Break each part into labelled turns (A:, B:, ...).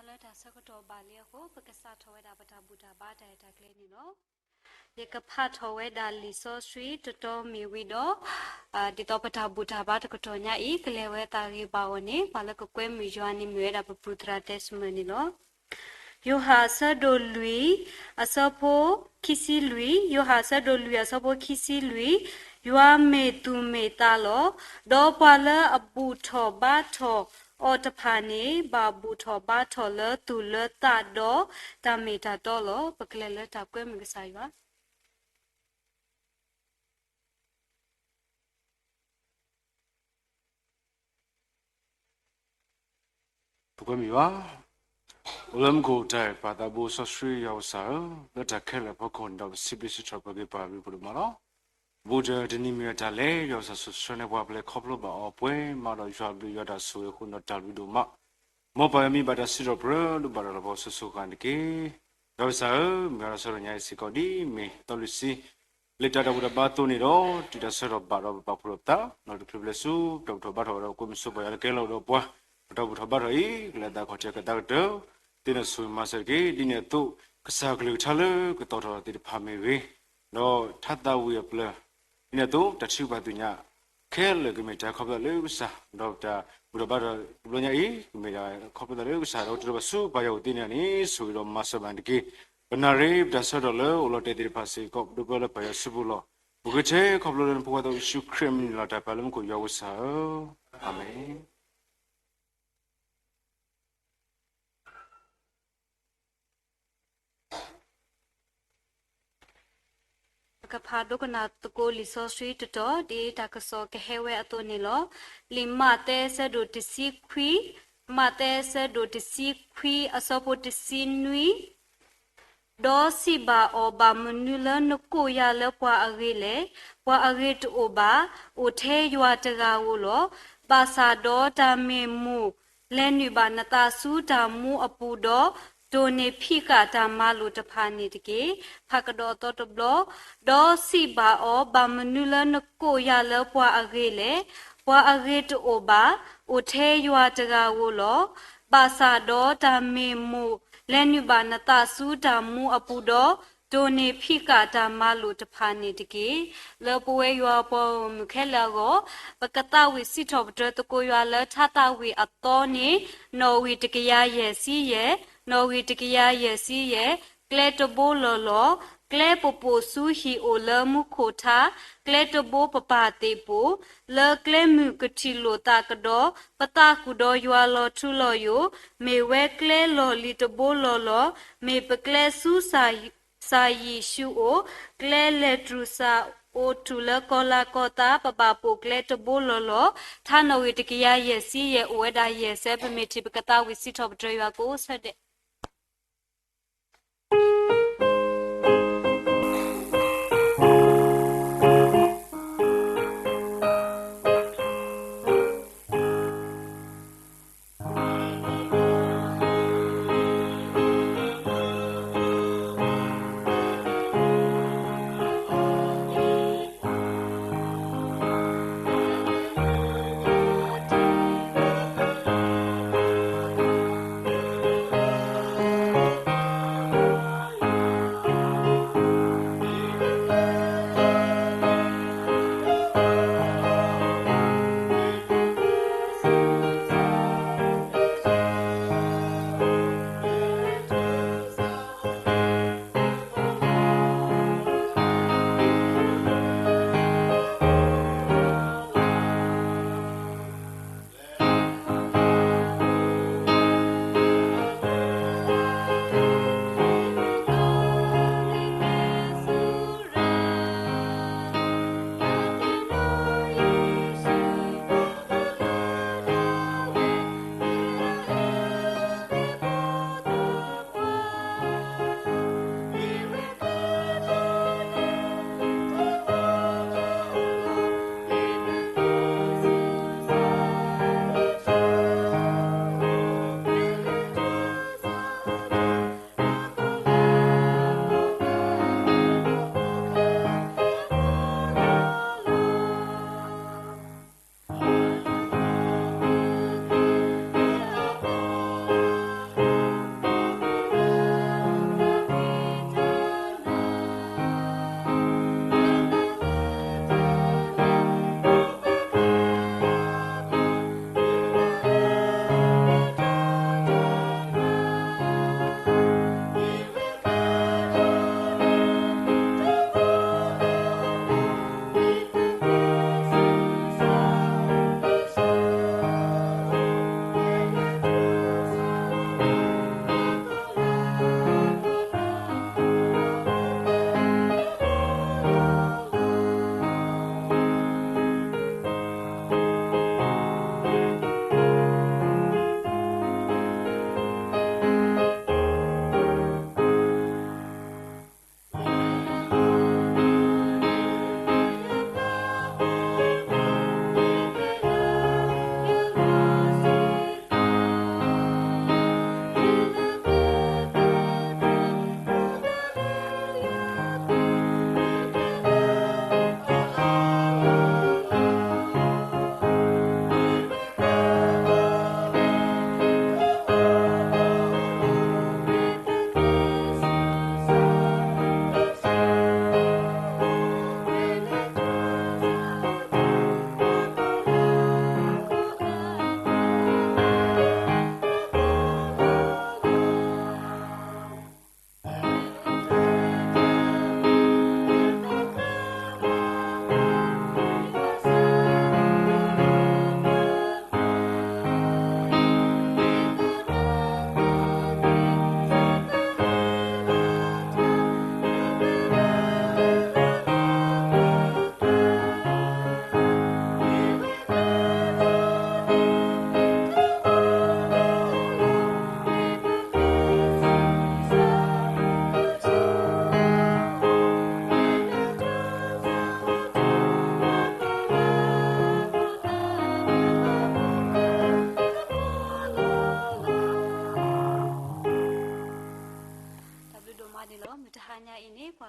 A: la ta sa ko to ba le ko pa ka sa tho da ba ta bu da ba da ta kle ni no le ka pha tho we da li so street to to mi wi do di to pa ta bu da ba ta ko to nya I kle we ta ri ba wo ni ba la ko kwe mi jwa ni mi da pa pu tra test me ni no yo ha sa do lui asapo kisi lui yo ha sa do lui asapo kisi lui yo me tu me ta lo do pa la abu tho ba tho o ta pha ni ba bu tho ba tho la tu la ta do ta me ta do lo pa kle la ta kwe mi sa yo
B: 不过没吧，我们国在把大部分水要少，那他开了不可能到西边去找不给把尾不嘛了。不着这里面他来要是说那话不来靠不吧，哦不，嘛到要不要他所有混到大路多嘛，莫把米把他洗着不了，都把他把所有干的给，要是没有说人家是搞的没，到底是。Lita da buda batu ni do, tidak serap baro bapulota, nol privilesu, doktor baro do komisu bayar kelo do buah, doktor baro I, lada kocak kata do, tina sui masar ke, dini tu kesaglu chale, ketora tidak pamewe, do tata uya pula, dini tu tak siu batunya, kel ke meja kopda le usah, doktor buda baro bulannya I, meja kopda le usah, doktor basu bayar dini ni sui do masar bandiki. Benarib dasar dolar ulat dari pasir kop dua le bayar sebulan. Begitu kop dolar buat tu isu krim la dapat lem ko jauh sah. Amin.
A: Kapado kana tuko liso street to di takaso ke hewe ato nilo lima te se do tisi kwi mate se do tisi kwi asopo tisi nui do si ba o ba munula no ko ya le pwa age to o ba o the ywa taga wo lo ba sa do ta me mu le nu ba na ta su ta mu apu do do ne phi ka ta ma lo ta pha ni de ke pha ka do to blo do si ba o ba munula no ko ya le pwa age to o ba o the ywa taga wo lo ba sa do ta me mu Lenu ba nata su da mu apu do do ne phika da ma lo ta pha ni de ke le poe yo po mu khe la go pakata wi si tho bdo to ko yo le tha ta wi ato ni no wi de kya ye si ye no wi de kya ye si ye kle to bo lo lo kle popo su hi o le mu kho tha kle to bo papa te po le kle mu kthi lo ta ka do pata ku do ywa lo thu lo yo me we kle lo li to bo lo lo me pe kle su sa yi shu o kle le tru sa o tu le ko la ko ta papa po kle to bo lo lo tha no wi de kya ye si ye o da ye se pe me ti pe ka ta wi si tho bdo ywa ko sa de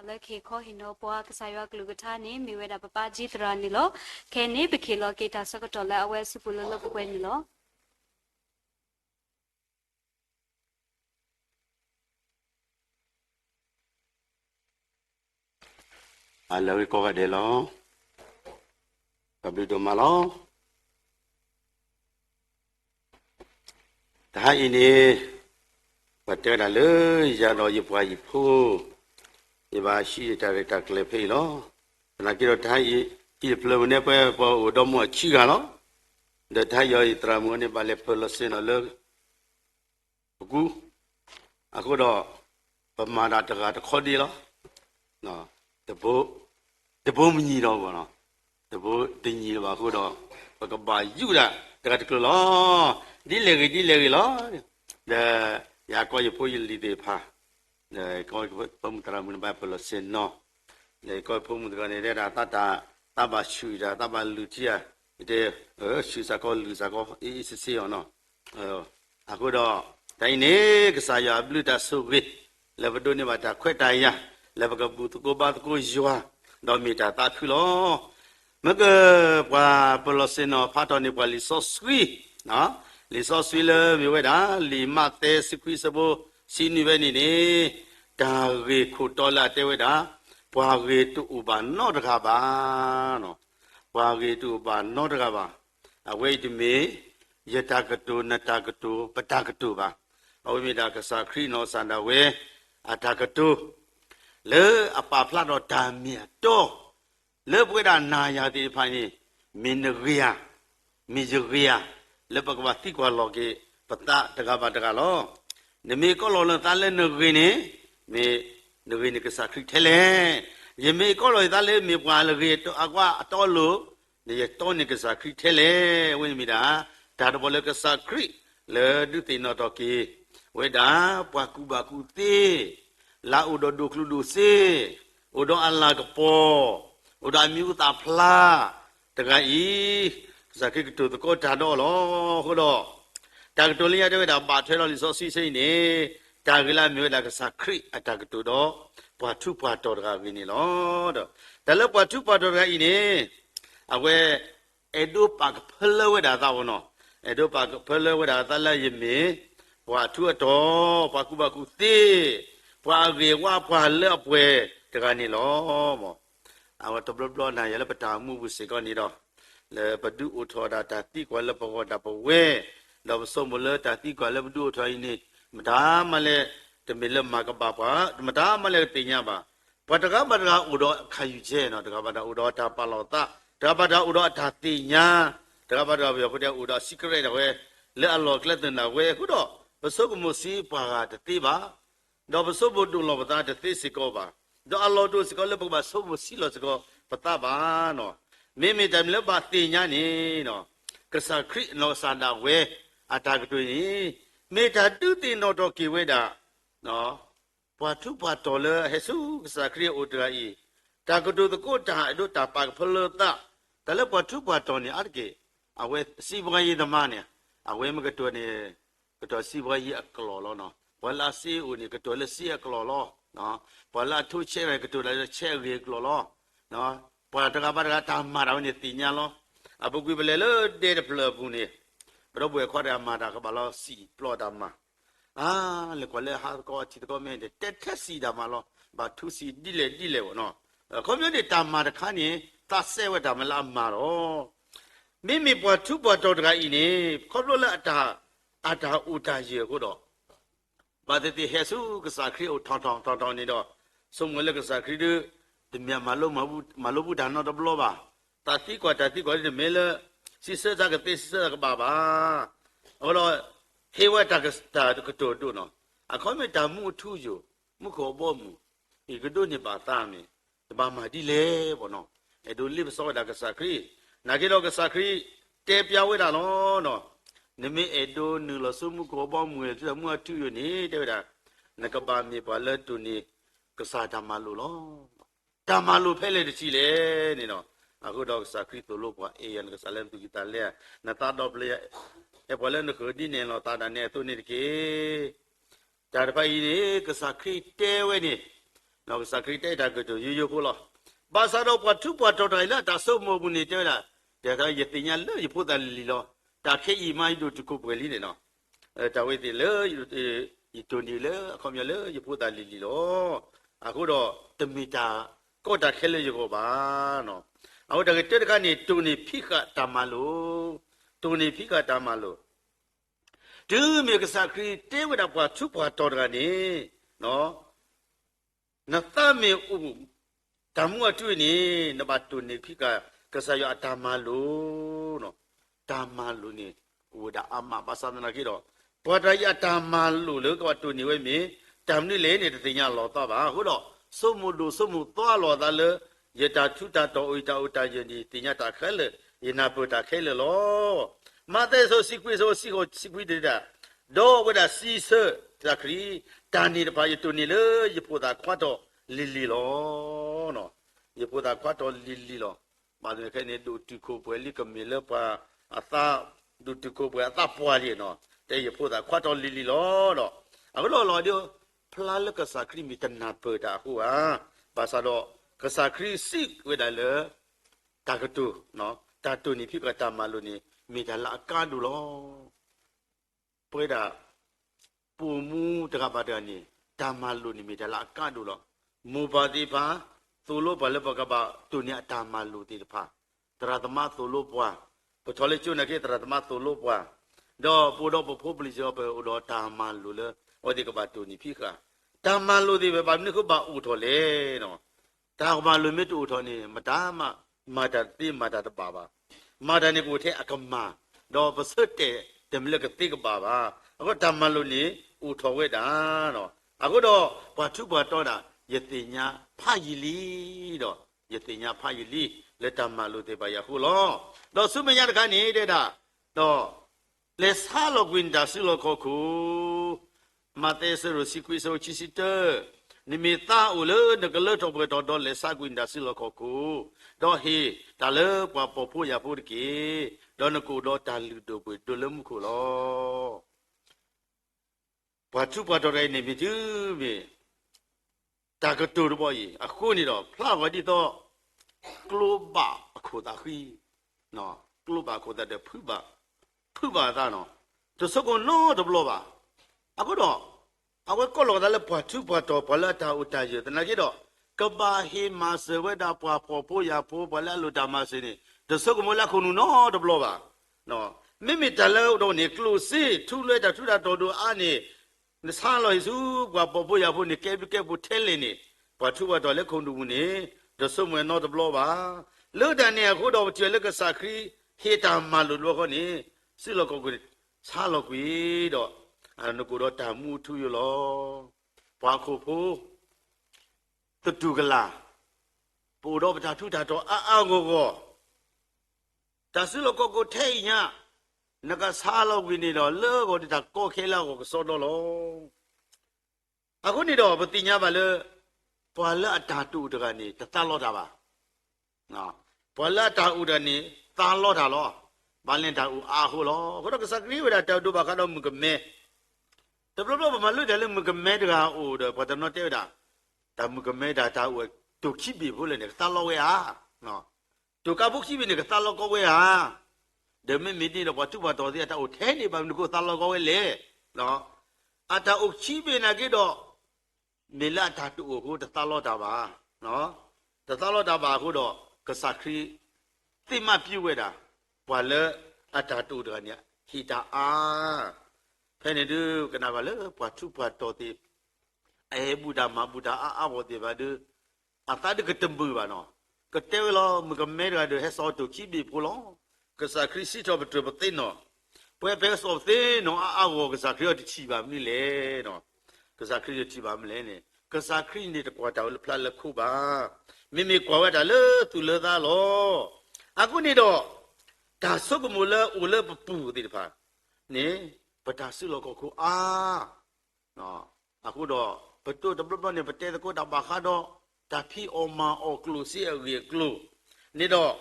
A: le ke kho hino po ka sa yo glu ga ni mi we da papa ji tra ni lo ke ni be ke lo ke ta sa ko to la awe su pu lo lo kwe ni lo
C: အလောကောကတဲ့လောကဘိဒမလောဒါအင်းနေပတ်တယ်လေရတော့ရပွားရဖို့ဒီပါရှိတဲ့တကလေးဖေးလောနာကြတော့ဒါဤပလမနေပဲပေါ်တော့မချီကလောဒါထိုင်ရတရမနေပါလေပလစင်လောအခုတော့ပမာဒတကတခေါ်ဒီလောနော်တဘိုးမညီတော့ဘောနော်တဘိုးတင်ညီတော့ခုတော့ဘကဘာယူတာတကတကလောဒီလေကြီးလောဒါရကောရဖိုးရလီတေဖာဒါကောပုံတရမန်ဘပလစင်နော်လေကောပုံမတကနေဒါတဘရှူတာတဘလူတီယာတဲ့ရှူစကောလူစကောအေးစစ်စီရောနော်အခုတော့တိုင်းနေကစားရဘလူတာဆုဝေလေဘဒိုနေမှာတာခွက်တိုင်ရလေဘကဘူတကိုဘာတကိုယွာတော့မိတာတာဖူလောမကပွာပလစင်နော်ဖာတော်နေပွာလီဆော့ဆွီနော်လီဆော့ဆွီလေမြဝဲတာလီမတဲစခွီစဘောစီနီပဲနေနေတာရေခုတော်လာတဲဝဲတာပွာရေတူဥပါနော့တကားပါနော်ပွာရေတူပါနော့တကားပါအဝိတမေယတကတုနတကတုပတကတုပါအဝိမေတာကစားခရီနောစန္ဒဝဲအတကတုလေအပါဖလာတော့ဓာမြတ်တော့လေပွေတာနာယာတိဖိုင်နေမင်းရိယာမိဇရိယာလေပကဝတိကွာလောကေပတတကဘာတကလောနမေကောလောလတလည်းနဂိနေမေနဂိနေကစားခရီထဲလေယမေကောလောတလည်းမေပွာလကေတော့အကွာအတော်လို့နေတော့နေကစားခရီထဲလေဝိမိတာဒါတော့လေကစားခရီလေဒုတိနောတော့ကေဝေဒါပွာကူဘာကူတေလာဥဒဒုကလူဒုစေဥဒအလာကပေါ်ဥဒမြူတာဖလာတကဤဇကိကတုတကောတာတော့လောဟုတ်တော့တကတိုလီရတဲ့ဒါပါထဲတော်လီစောစီစိနေတာဂလာမျိုးလာကစခရိအတကတုတော့ပွားထုပွားတော်တကဝင်းနေလောတော့ဒါလည်းပွားထုပွားတော်တကဤနေအဝဲအေဒိုပါကဖလဝဒါသာဝနော်အေဒိုပါကဖလဝဒါသလယမေပွားထုတော်ပွားကုဘကုသေးပွာရေဝပွာเลပွဲတကနေလောမောအဝတဘလနာရလပတာမှုဘူးစေကောနေတော့လေဘဒုဥထောတာတတိကွာလပဝတာပဝဲလောစုံမလတတိကွာလဘဒုထောင်းနေမဒါမလဲတမေလမကပါပါမဒါမလဲတင်ညာပါဘတကဘတကဥတော်ခံယူကျဲနော်တကဘတာဥတော်တာပါလောတာတကဘတာဥတော်တာတင်ညာတကဘတာပြောတဲ့ဥတော် secret တော့ဝဲလေအလောကလက်တင်တာဝဲခုတော့ပစုကမစီပါတတိပါတော့ပစုဘဒုလောပတာတသိစကောပါတော့အလောတို့စကောလပကပါဆုမစီလောစကောပတာပါနော်မေမေတမ်လဘတိညာနေနော်ကစခရိနောစန္ဒဝဲအတာကတွေ့မေတာတုတင်တော်ကေဝဲတာနော်ဘွာထုဘွာတော်လေဟေဆုကစခရိအိုတရာဤတာကတုတကိုတာအဒုတာပါဖလတာတလဘွာထုဘွာတော်နေအတကေအဝဲစီဘွားရီသမားနေအဝဲမကတော်နေကတော်စီဘွားရီအကလောလောနော်ဘလာစီဦးနေကတော်လက်စီအကလောလောနော်ဘလာထုချဲကတော်လက်ချဲရီကလောလောနော်ပွာတကဘာတကတာမာတော်နေတင်ညာလောအပုကွေပလေလို့တဲ့ဖလဘူးနေဘရောဘွေခေါ်ရမှာတာကဘာလို့စီပလော့တာမှာလေကွာလေဟာကောချီတကောမင်းတဲ့တက်စီတာမှာလောဘာသူစီဒီလေဘောနော်ကွန်မြူနတီတာမှာတခါနေသဆဲဝတ်တာမလားမှာတော့မိပွားသူပွားတော်တကဤနေခေါ်လို့လက်အတာဥတာရေကိုတော့ဘာတတိဟဲဆုကစားခရီအိုထောင်းနေတော့စုံမလကစားခရီဒီမြမလို့မဘူးဒါတော့ဘလို့ပါတတိကွာဒီမဲလစီစတာကတေစတာကဘာဟောတော့ဟေဝတာကတာကတိုတို့နော်အခုမေတာမှုထူယူမှုခေါ်ပေါ်မှုဒီကတိုနေပါသားမေတဘာမာဒီလေဘောနော်အဲ့တို့လိပစောတာကစားခရီနာကေတော့ကစားခရီတဲပြဝဲတာနော်နမေအဲ့တို့နူလဆုမှုခေါ်ပေါ်မှုလေသူမှုထူယူနေတဲ့တာနကပါမေပါလတူနေကစားတာမလို့လောတာမလို့ဖဲလေတချီလေနေတော့အခုတော့စခရီတိုလို့ကွာအေယန်ကဆလမ်တူကီတလေနတာတော့ပလေအပေါ်လည်းခဒီနေလောတာဒနဲ့သူနေတကေဒါတပိုင်နေကစခရီတဲဝဲနေ နော်စခရီတဲ့တာကတော့ယူခုလောဘာသာတော့ပတ်သူပတ်တော်တယ်လားဒါဆိုမဘူးနေတဲ့လားဒါကရတင်ညာလို့ရဖို့တယ်လီလောဒါခေဤမိုင်းတို့တခုပွဲလီနေနော်ဒါဝိတိလေဤတုန်ဒီလေအခေါမြလေရဖို့တယ်လီလောအခုတော့တမီတာကောတာခဲလေရကိုပါနော်အခုတကတက်ကနေတုန်နေဖိခတာမလို့တုန်နေဖိခတာမလို့ဒုမေကစခရီတေဝဒပွားသူပွားတော်ကနေနော်နသမေဥတမှုအတွေ့နေနဘတုန်နေဖိခကဆယအတာမလို့နော်တာမလို့နေဝဒအမပါသနာကြီးတော့ပွားတရတာမလို့လေကတုန်နေဝဲမြေတမ်နေလေနေတင်ညာလောတော့ပါဟုတ်တော့စုမှုလို့စုမှုသွားလောတာလေယတာထုတာတော်ဥတာဥတာယနီတင်ညာတာခဲလေယနာပတာခဲလေလောမတဲ့ဆိုစီကွေဆိုစီကိုစီကွေတဲ့တော့ဝဒစီဆာတခရီတာနေတပါယတုန်နေလေယဖို့တာခွတ်တော့လီလီလောနော်ယဖို့တာခွတ်တော့လီလီလောမာဒခဲနေဒူတီကိုပွဲလီကမီလပါအသာဒူတီကိုပွဲအသာပွားလီနော်တဲ့ယဖို့တာခွတ်တော့လီလီလောတော့အခုလောဒီဖလာလကစာခရီမီတနာပတာဟူဟာဘာသာတော့ကစာခရီစိဝဒလေတာကတူနော်တာတူနေဖြစ်ကတာမလို့နေမိတလာကာဒူလောပွဲတာပူမူတကပါတန်နေတာမလို့နေမိတလာကာဒူလောမူပါတိပါသူလို့ဘလဘကပါတူနေတာမလို့တိဖာတရသမသူလို့ပွားပထလေချုနကေတရသမသူလို့ပွားတော့ပူတော့ပဖိုးပလီကျော်ပေါ်တော့တာမလို့လေဝဒီကပါတူနေဖြစ်ခာတာမလို့ဒီပဲဘာနိခုပါဥထော်လေနော်တာမလို့မြတ်ဥထော်နေမတာမမာတာတိမာတာတပါပါမာတာနေကိုထဲအကမတော့ပစတဲ့တမလကတိကပါပါအခုတာမလို့နေဥထော်ဝဲတာနော်အခုတော့ဘာထုဘာတော့တာယတိညာဖယီလီတော့ယတိညာဖယီလီလက်တာမလို့တေပါရခုလောတော့စုမရတခါနေတဲ့တာတော့လက်စားလောကွင်ဒါစီလောခုခုမတဲဆရစီကွီဆိုချီစီတနိမိတာဦးလနကလတော့ဘတော့လက်စားကွင်ဒါစီလောခုခုတော့ဟေတလပပဖို့ရဖို့တကေတော့နကူတော့တာလူတော့ပွေဒလမှုခုလောဘာသူဘာတော့ရနေပြီသူပြီတာကတူတော့ဘောအခုနေတော့ဖလာဝဒီတော့ကလိုဘာအခုတာခီနော်ကလိုဘာကိုတဲ့ဖူဘာသားနော်တစကောနော်တဘလောပါအခုတော့အဝဲကောလောဒါလည်းဘာသူဘာတော့ဘလာတာဥတာရတနာကြီးတော့ကဘာဟီမာစဝဒပွားဖို့ရဖို့ဘလာလူတာမစင်းတစကောမလာခုနနော်တဘလောပါနော်မိမိတလဲတော့နေကလိုစီထူလဲတာထူတာတော်တော်အားနေနဆာလောစုကွာဖို့ရဖို့နေကဲဖို့ထဲလင်းနေဘာသူဘာတော့လည်းခုန်တူနေတစမွေနော်တဘလောပါလူတန်နေအခုတော့ကျွဲလက်ကစာခရီဟေတာမလူလောခနေစီလောကောကိုစားလောကွေတော့အဲ့နကိုတော့တာမှုထူရလောဘွားခုဖို့တူကလာပိုတော့ပတာထူတာတော့အာကိုဒါစီလောကောကိုထဲညာနကစားလောကွေနေတော့လောကိုတာကောခဲလောက်ကိုစောတော့လောအခုနေတော့ပတိညာပါလေပွာလာတာတူတကနေတတလောတာပါနော်ပွာလာတာဥဒနေတာလောတာလောဘာလင်တာဦးအာဟိုလောကတော့ကစကရီဝဒတောက်တို့ဘာကတော့မကမဲတပလို့ဘာမလို့တယ်လေမကမဲတကာအိုတော့ဘာတနော်တဲ့တာတမကမဲတာတာဦးတူခိပြီဖို့လေတာလောဝဲဟာနော်တူကပုခိပြီနေကတာလောကောဝဲဟာဒမေမီတီတော့ဘာသူဘာတော်တဲ့တာဦးထဲနေပါမကိုတာလောကောဝဲလေနော်အတာဦးခိပြီနာကေတော့မေလာတာတူကိုတာလောတာပါနော်တာလောတာပါခုတော့ကစကရီတိမပြည့်ဝဲတာဘွာလအတာတူတကနေဟီတာအာဖဲနေဒုကနာဘလဘွာသူဘွာတော်တိအဲဘူဒါမဘူဒါအာဘောတိဘာဒအတာဒကတမ်ဘူဘာနော်ကတဲလောမကမဲရဒဟဆောတူခိဘီပူလောကစာခရစီတော့ဘတ်ဘတိနော်ပွဲပဲဆောသေနော်အာဘောကစာခရတိချီပါမလဲနော်ကစာခရတိချီပါမလဲနဲ့ကစာခရနေတကွာတောဖလာလခုပါမိမိကွာဝတာလေသူလေသားလောအခုနေတော့ဒါစုကမူလာဦးလာပပူဒီဖာနေပတာစုလောကခုအာနော်အခုတော့ဘတ်တော့တဘလနေပတဲကိုတဘာခါတော့တာဖီအော်မာအော်ကလူစီအရီကလူနေတော့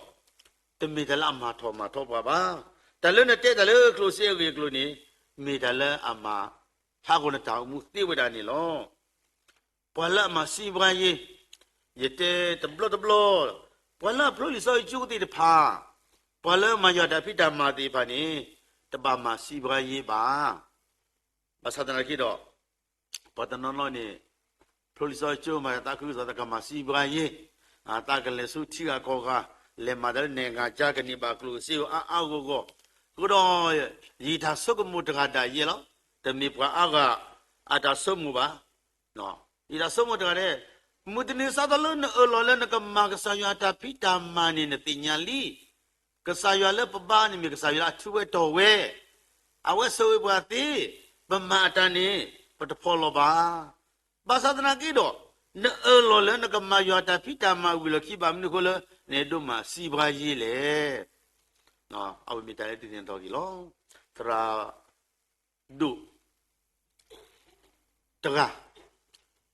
C: တမီတလာမာထောပါပါတလည်းနဲ့တဲ့တလည်းကလူစီအရီကလူနေမိတလည်းအမဟာကုနတောင်မှုသိဝဒနေလော ပွာလာမစီဘရာယေယတဲ့တဘလပွာလာပလိုလီဆိုကျူတီတဖာပွာလာမယတာဖိတာမာတိဖာနေတပါမစီဘရာယေပါဘာသာတနာကိတော့ပတနောနောနေပလိုလီဆိုကျူမာတာခုဇာတကမစီဘရာယေအာတာကလေစုတီကကောကလေမဒလနေကကြာကနိပါကလူစီအာကိုတော့ရီသာဆုကမှုတကတာယေလောတမီပွာအာကအတာဆုမှုပါနော်ဤသာဆုမှုတကတဲ့မုတနေစာတလုံးအလောလနကမကဆာယတာဖိတာမနိနတိညာလီကဆာယလပပနိမကဆာယအထူဝဲတော်ဝဲအဝဲဆိုဘွာတိပမာတန်နေပတဖောလောပါဘာသာတနာကိတော့နအလောလနကမယတာဖိတာမဝီလခိပါမနကိုလနေတို့မှာစီဘွားရေးလေနော်အဝမိတလည်းတင်တော်ကြီးလောတရာဒုတက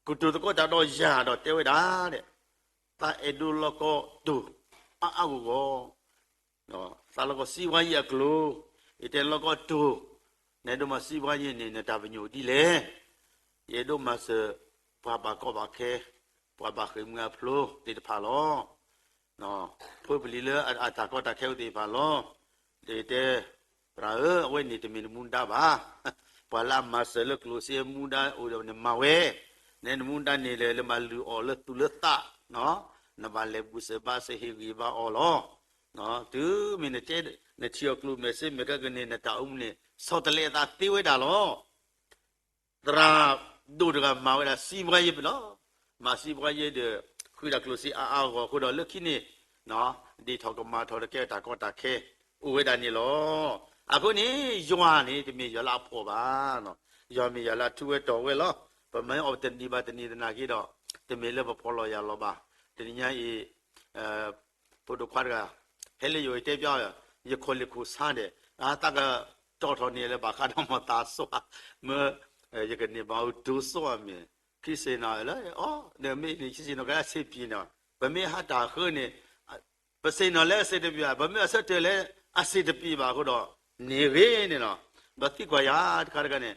C: ကုတုတကောတာတော့ရတော့တဲဝဲတာတဲ့တာအဒုလကောဒုအာဟုကောနော်သာလကောစီဝါကြီးအကလိုအတဲလကောဒုနေတို့မှာစီဝါကြီးနေနေတာပညိုဒီလေရေတို့မှာစပွားပါကောပါခဲပွားပါခေငါဖလိုတိတဖာလောနော်ဖွေပလီလအတာကောတာခဲတိဖာလောတေတဲရာအဝဲနေတမင်မွန်တာပါပွာလာမဆလကလိုစီမူဒါအိုနေမဝဲနေမွန်တာနေလေမလူအော်လတူလတာနော်နဘာလေဘူစပါစေဟီဝီဘာအော်လောနော်သူမင်းတဲ့နေချီယကလူမစမကကနေနတာအုံးနေစောတလေတာတေးဝဲတာလောတရာဒုဒကမဝဲတာစီဘရယေဘလောမစီဘရယေတဲ့ခွေးတာကလူစီအာကိုခုတော့လက်ခိနေနော်ဒီထောက်ကမထော်တကဲတာကောတာခဲဥဝဲတာနေလောအခုနေယွာနေတမေရလာဖော်ပါနော်ယောမေရလာထူဝဲတော်ဝဲလောပမန်အော်တန်ဒီဘာတနီတနာကြီးတော့တမေလည်းဖော်လို့ရလောပါတနညာဤပို့တော့ခွာကဟဲလေယိုတဲပြောရခေါ်လခုစားတယ်အာတကတော်တော်နေလည်းဘာခါတော့မသားဆိုမရကနေဘာဒူဆိုအမေခိစေနာလေအော်နေမေနေခိစေနာကဆေးပြင်းတော့ဗမေဟာတာခနေပစေနာလဲစေတပြဗမေအဆက်တယ်လဲအစေတပြပါတော့နေရင်းနေတော့ဘာတိကွာရတခါတကနေ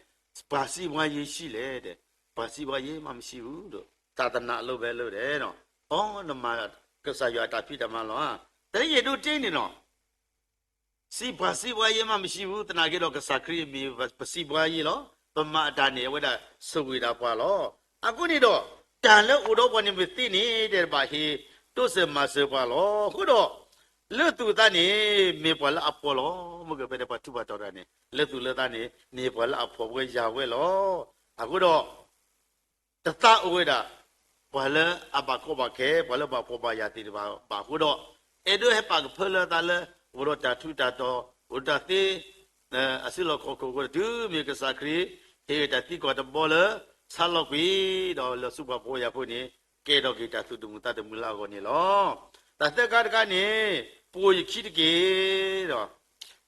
C: ပါစီဘွားရေးရှိလေတဲ့ပါစီဘွားရေးမှမရှိဘူးတို့သာသနာလို့ပဲလို့တယ်နော်အော်နမကဆာရတာပြတမလောတရရတို့တင်းနေတော့စီပါစီဘွားရေးမှမရှိဘူးတနာကြတော့ကဆာခရီမီပါစီဘွားရေးလောပမာတာနေဝဒစုဝေတာပွာလောအခုနေတော့တန်လဲဥတော့ဘနေမသိနေတဲ့ပါဟီတို့စမစပွာလောခုတော့လွတ်သူတန်းနေမေပွာလအပေါ်လောမကပဲတဲ့ပတ်သူပါတော်တယ်လွတ်သူလွတ်တန်းနေပွာလအပေါ်ဝဲရဝဲလောအခုတော့တတအဝဲတာပွာလအဘကောဘခဲပွာလဘပေါ်ပါရတိပါခုတော့အဲ့တို့ဟပကဖလတလဝရတာထုတာတော့ဝတတိအစိလကောကိုဒူမြေကစားခရီဟေတတိကောတဘောလဆာလောကွီတော့လစုပပေါ်ရဖို့နေကဲတော့ဂီတာသူတမူတတမူလာကိုနေလောတသက်ကနေပူရခိတကေတော့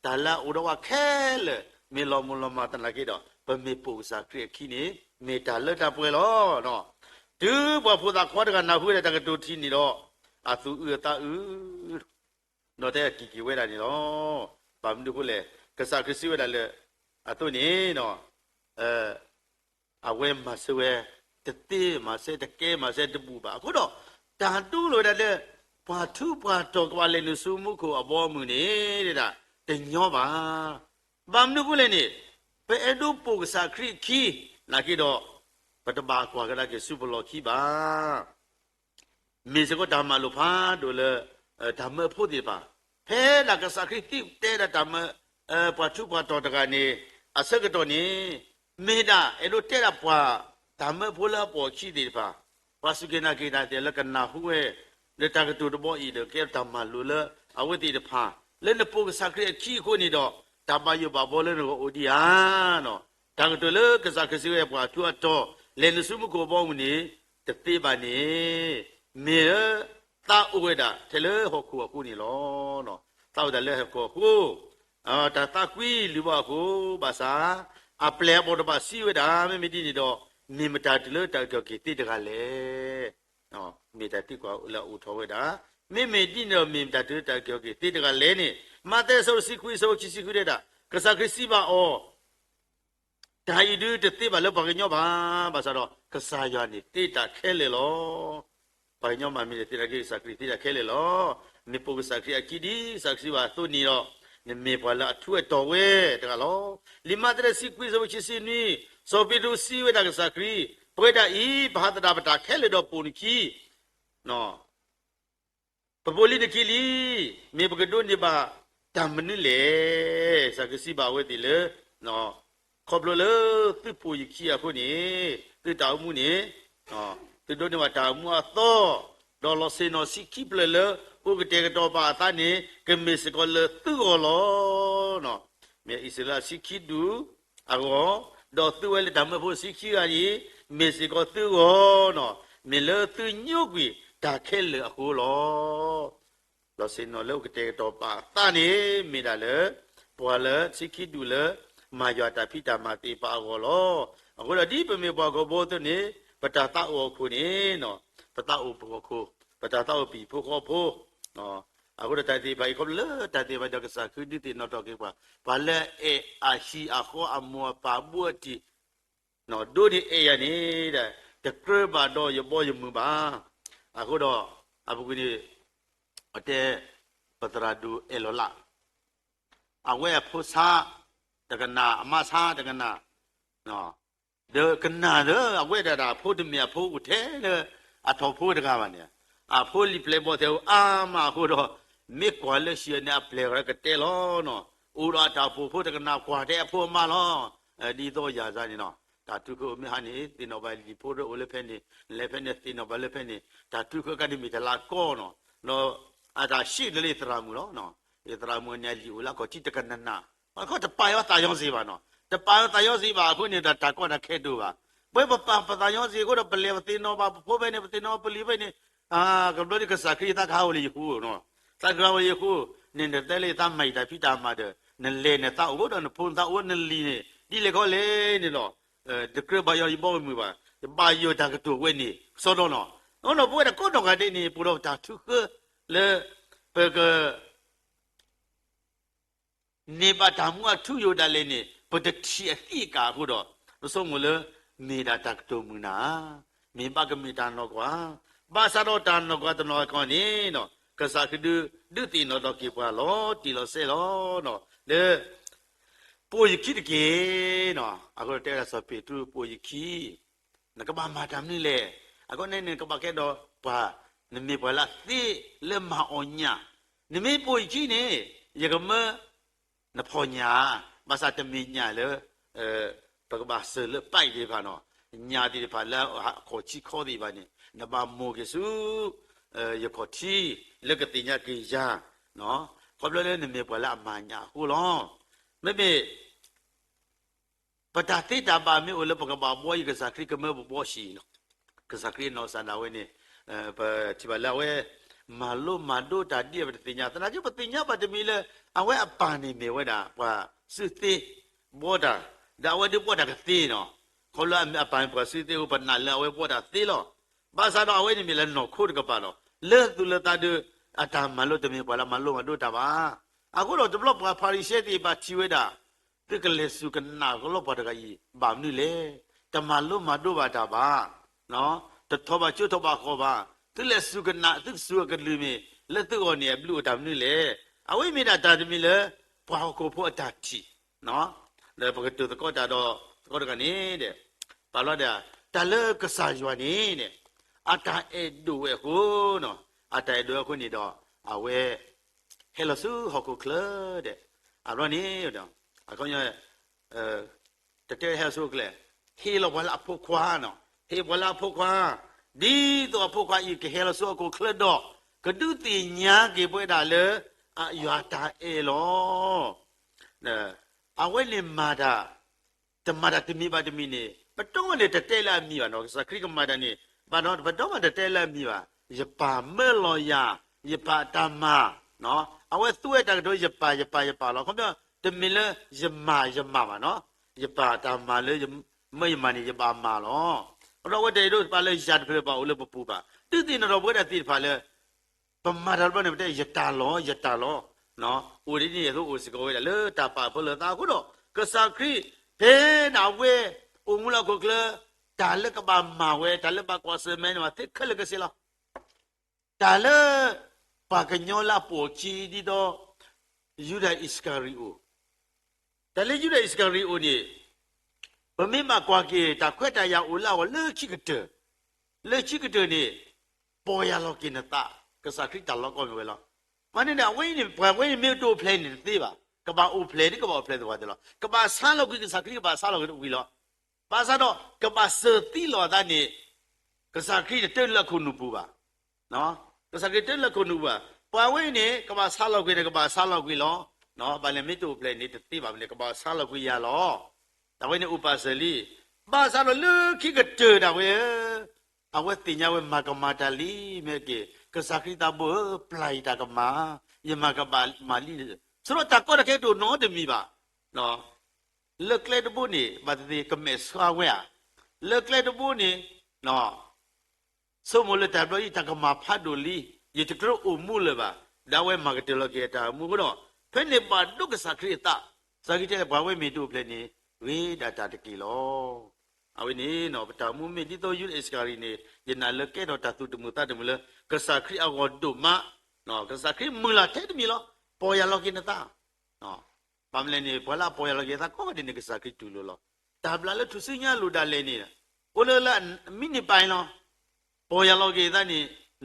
C: ဒါလာဥတော်ခဲလေမေလောမလောမတနာကေတော့ဗမေပူစာခရခိနေမေတာလက်တာပွဲလောနော်ဒူဘဖူတာခေါ်တကနာဖူးတဲ့တကတူတီနေတော့အသူဥတာဥနော်တဲ့ကီဝဲတာနေတော့ဗမ်ဒုခုလေကစားခရစီဝဲတာလေအတုနေနော်အဝဲမဆွဲတတိမဆဲတကဲမဆဲတပူပါအခုတော့တန်တူလို့တဲ့ဘာထုဘာတော့ကွာလေလူစုမှုကိုအဘောမှုနေတာတင်ညောပါဗမ်နုကုလည်းနေပဲအဒုပုကစာခရခီလာကိတော့ပတဘာကွာကရကေစုဘလောခီပါမေစကိုဓမ္မလိုဖာတို့လေဓမ္မဖို့ဒီပါဟဲလာကစာခရတိတဲတာဓမ္မဘာထုဘာတော့တကနေအစကတော့နေမေတာအဲ့လိုတဲ့တာပွားဓမ္မဖို့လာပေါ်ခီဒီပါဘာစုကေနာကေတာတဲ့လကနာဟူဝဲလက်တကတူတော့ဤတဲ့ကဲတမလူလအဝတိတဖာလက်နပုကစခရခီခုနေတော့တပါယဘဘောလဲတော့အိုဒီဟာနော်တကတူလကစခစီရဲ့ပွားသူအတော့လဲနစုမကိုပေါမနေတတိပါနေမေတာဥဝဒte le hoku aku ni lo no tau da le hoku ta ta kwi lu ba ko ba sa a ple bo da ba si we da me mi di ni do ni mata te le ta ke ti da ga le no me ta ti kwa la u tho we da me me di no me ta te ta ke ti da ga le ni ma te so si kwi so chi si kwi da ka sa kri si ba o da yi du te ti ba le ba ke nyo ba sa do ကစားရနေတိတာခဲလေလောဘာညောမမီတိတာကိစခရီတိတာခဲလေလောမေပုကစခရီအကိဒီစခရီဝါသူနီရောနေမေပလာအထွတ်တော်ဝဲတကလောလီမတရစီကွီဇဝချီစီနီစောပိတုစီဝဲတာကစခရီပွေတာဤဘာတတာပတာခဲလေတော့ပူနီကီနော်ပပိုလီတကီလီမေပကဒိုနေပါတမနလေစကစီပါဝဲတီလေနော်ခေါပလိုလေသူပူယခီအခုနေသူတောင်းမှုနေနော်သူတို့နေမှာတောင်းမှုအသောဒေါ်လစင်နော်စီခိပလေလေပုကတေကတော့ပါတာနေကမေစကောလေသူကောလောနော်မြေအစ္စလာစီခိဒူအကောဒေါ်သူဝဲလေဓမ္မဖို့စီခိကကြီးမေစကောသူကောနော်မြေလေသူညုတ်ပြီးဒါခဲလေအခုလောလောစင်နော်လောကတေကတော့ပါတာနေမိတာလေပွာလေစီခိဒူလေမာယာတာဖိတာမာတိပါကောလောအခုတော့ဒီပမေဘောကောဘောတနေပတာတာအောခုနေနော်ပတာအောဘောခုပတာတာအောပီဖိုကောဖိုနော်အခုတော့တိုင်တိဘိုင်ကောလေတိုင်တိဘိုင်တော့ကစားခုဒီတိနော်တော့ကေပါဘာလဲအေအာရှိအခေါ်အမောပါဘူတီနော်ဒိုဒီအေရနေတဲ့တကရဘာတော့ရဘောရမှုပါအခုတော့အပုဂိဒီအတဲပတရာဒူအလောလာအဝဲဖိုစာတကနာအမစာတကနာနော်ဒေကနာတော့အဝဲတာဖိုးတမြဖိုးဦးထဲအထောဖိုးတကပါနေအဖိုးလီပလေဘောတဲ့အာမဟိုတော့မေကွာလက်ရှိနေပလေရကတဲလောနော်ဦးရတာဖိုးတကနာကွာတဲ့အဖိုးမလောဒီတော့ရာစားနေနော်ဒါတုကိုမြဟာနေတင်တော့ပါလီဖိုးတော့အိုလက်ဖက်နေလက်ဖက်နေတင်တော့ပါလက်ဖက်နေဒါတုကိုကဒီမီတလာကောနော်အတာရှိတယ်လေသရာမှုနော်ဒီသရာမှုနဲ့လီဦးလာကိုကြည့်တကနနာအခုတပါရောတာရောစီပါနော်တပါရောတာရောစီပါအခုနေတာတာကောတာခဲတူပါဘယ်ပတာရောစီကိုတော့ပလေတင်တော့ပါဖိုးပဲနေတင်တော့ပလီပဲနေကဘလို့ဒီကစားခရီးတာခါဝလီခုနော်သက္ကရာဝလီခုနေတဲ့လေတာမိုက်တာဖိတာမှာတဲ့နလေနေတာဝတော့ဖုန်တာဝနလီနေဒီလေကောလေနေတော့တကရဘာယောဘောမှုပါဘာယောတာကတူဝဲနေစောတော့နော်ဘွဲတော့ကိုတော့ကတဲ့နေပူတော့တာသူကလေပကနေပါတမှုအထူယောတာလေနေပဒတိအတိကာဟုတော့ဆုံးမလို့နေတာတကတူမနာမေဘကမီတန်တော့ကွာဘာသာတော့တန်တော့ကွာတနော်ကောနေနော်ကစားကဒုတိနော်တော့ကေပွာလောတီလောဆဲလောနော်လေပိုယခိတကေနော်အခုတဲရဆိုပေတူပိုယခိနကဘာမာတမ်နီလေအခုနေကဘာကဲတော့ဘာနမေပလာတိလေမအောညာနမေပိုယခိနေယကမနဖောညာဘာသာတမီညာလေပကဘာဆလပိုက်ဒီပါနော်ညာဒီပါလာခေါ်ချီခေါ်ဒီပါနေနဘာမိုကေစုယခေါ်ချီလက်ကတိညာကေယာနော်ခေါ်ပလဲနမေပလာအမညာဟူလောမေမေပတာတိတာပါမေဥလပကဘာဘောယကစားခရီကမေဘောရှိနော်ကစားခရီနော်စန္ဒဝဲနေပတိပါလာဝဲမာလိုမာဒိုတာဒီပတိညာတနာကျပတိညာပတမီလေအဝဲအပန်နေမေဝဲတာပွာစစ်သေးဘောတာဒါဝဲဒီဘောတာကသေးနော်ခေါ်လာအပန်ပွာစစ်သေးဘနာလာဝဲဘောတာသေးလောဘာသာတော့အဝဲနေမေလေနော်ခိုးတကပါတော့လဲသူလတာဒအတာမလို့တမီပွာလာမလို့မတို့တာပါအခုတော့ဒဘလပွာဖာရီရှဲတီပါချီဝဲတာတကလေစုကနာကလောပါတကကြီးဘာမနည်းလေတမလို့မတို့ပါတာပါနော်တထောပါကျွတ်ထောပါခေါ်ပါသူလေစုကနာသူစုကလူမီလက်သူော်နေဘလူတာမနည်းလေအဝိမိတာတာတမီလေပွာကိုဖို့အတာတီနော်လေပကတူတကောတာတော့ကောတကနေဘာလို့တာလေကစားရွာနေတာတာအေဒူဝဲကိုနော်အတာအေဒူခုနေတော့အဝဲဟဲလဆူဟောကိုကလတဲ့အရောနေတော့အခုညတတဲဟဲဆုကလေဟေလဝလာဖို့ခွာနော်ဟေဝလာဖို့ခွာဒီတော့ဖို့ခွာဤကဟဲလဆုကိုခလတော့ကဒုတိညာကေပွဲတာလေအယွာတာအေလောအဝဲလေမာတာတမတာတမီပါတမီနေပတော့လေတတဲလာမီပါနော်စခရိကမာတာနေဘာတော့ပတော့မတတဲလာမီပါယပါမဲလောယာယပါတမနော်အဝဲသူ့ရဲ့တကတော့ယပါလောခေါပြောတမီလေယမာပါနော်ယပါတမလေမယမနီယပါမာလောတော့ဝတဲ့တို့ပါလေရတ်ပြပါဦးလေပပူပါတိတိနော်ဘွဲ့တဲ့တိပါလေပမာတော်ဘနဲ့တဲ့ယတာလောနော်ဦးရင်းရဲ့သူ့ဦးစကောဝဲလေတာပါဖလတာခုတော့ကစားခရီဘဲနာဝဲဦးမလာကိုကလတ တာလကဘာမာဝဲတာလဘကွာစမဲနော်တိခလကစီလာတာလပါကညောလာပိုချီဒီတော့ယူဒာအစ္စကာရီအိုတာလယူဒာအစ္စကာရီအိုနေဘမေမကွာကေတာခွက်တာယာအိုလာဝလေချိကတလေချိကတနေပေါ်ရလောကိနတာကစားခရစ်တာလောကောမြဝဲလောမနေနဲ့ဝိနေဘွယ်ဝိနေမြေတိုဖလဲနေသေးပါကဘာအိုဖလဲဒီကဘာဖလဲတော့တယ်လောကဘာဆန်းလောကိကစားခရစ်ကဘာဆန်းလောကိဝီလောပါစားတော့ကဘာစတိလောတာနေကစားခရစ်တက်လက်ခုနူပူပါနော်ကစားခရစ်တက်လက်ခုနူပါပွားဝိနေကဘာဆန်းလောကိကဘာဆန်းလောကိလောနော်ဘာလဲမြေတိုဖလဲနေတေးပါမလဲကဘာဆန်းလောကိရလောဒါဝိနေဥပါစလီဘာစားလို့လူခိကတဲတာဝဲအဝဲတင်ညာဝဲမကမာတလီမဲကေကစားခရစ်တာဘောပလိုက်တာကမာယမကဘာမာလီဆိုတော့တကောတကဲတို့နော်တမီပါနော်လက်ကလက်တဘူးနေဘာတေကမဲဆွာဝဲလက်ကလက်တဘူးနေနော်ဆိုမလို့တဘလီတကမာဖတ်ဒိုလီယတကရအိုမူလပါဒါဝဲမာကတလကေတာမူကတော့ဖဲနေပါဒုကစားခရစ်တာစားခရစ်တဲ့ဘာဝဲမီတို့ပလက်နေဝေဒတာတကီလောအဝိနေနော်ပတာမူမီဒီတိုယူအစ္စကာရီနေယနာလကေတော့တတုတမူတတမူလကစားခရစ်အောဒုမနော်ကစားခရစ်မူလာတဲ့တမီလောပေါ်ရလောကိနတာနော်ပမလဲနေပေါ်လာပေါ်ရလောကေတာကောဒီနေကစားခရစ်တူလောတာဘလာလသူစညာလူတာလဲနေတာအိုလလာမိနိပိုင်လောပေါ်ရလောကေတာ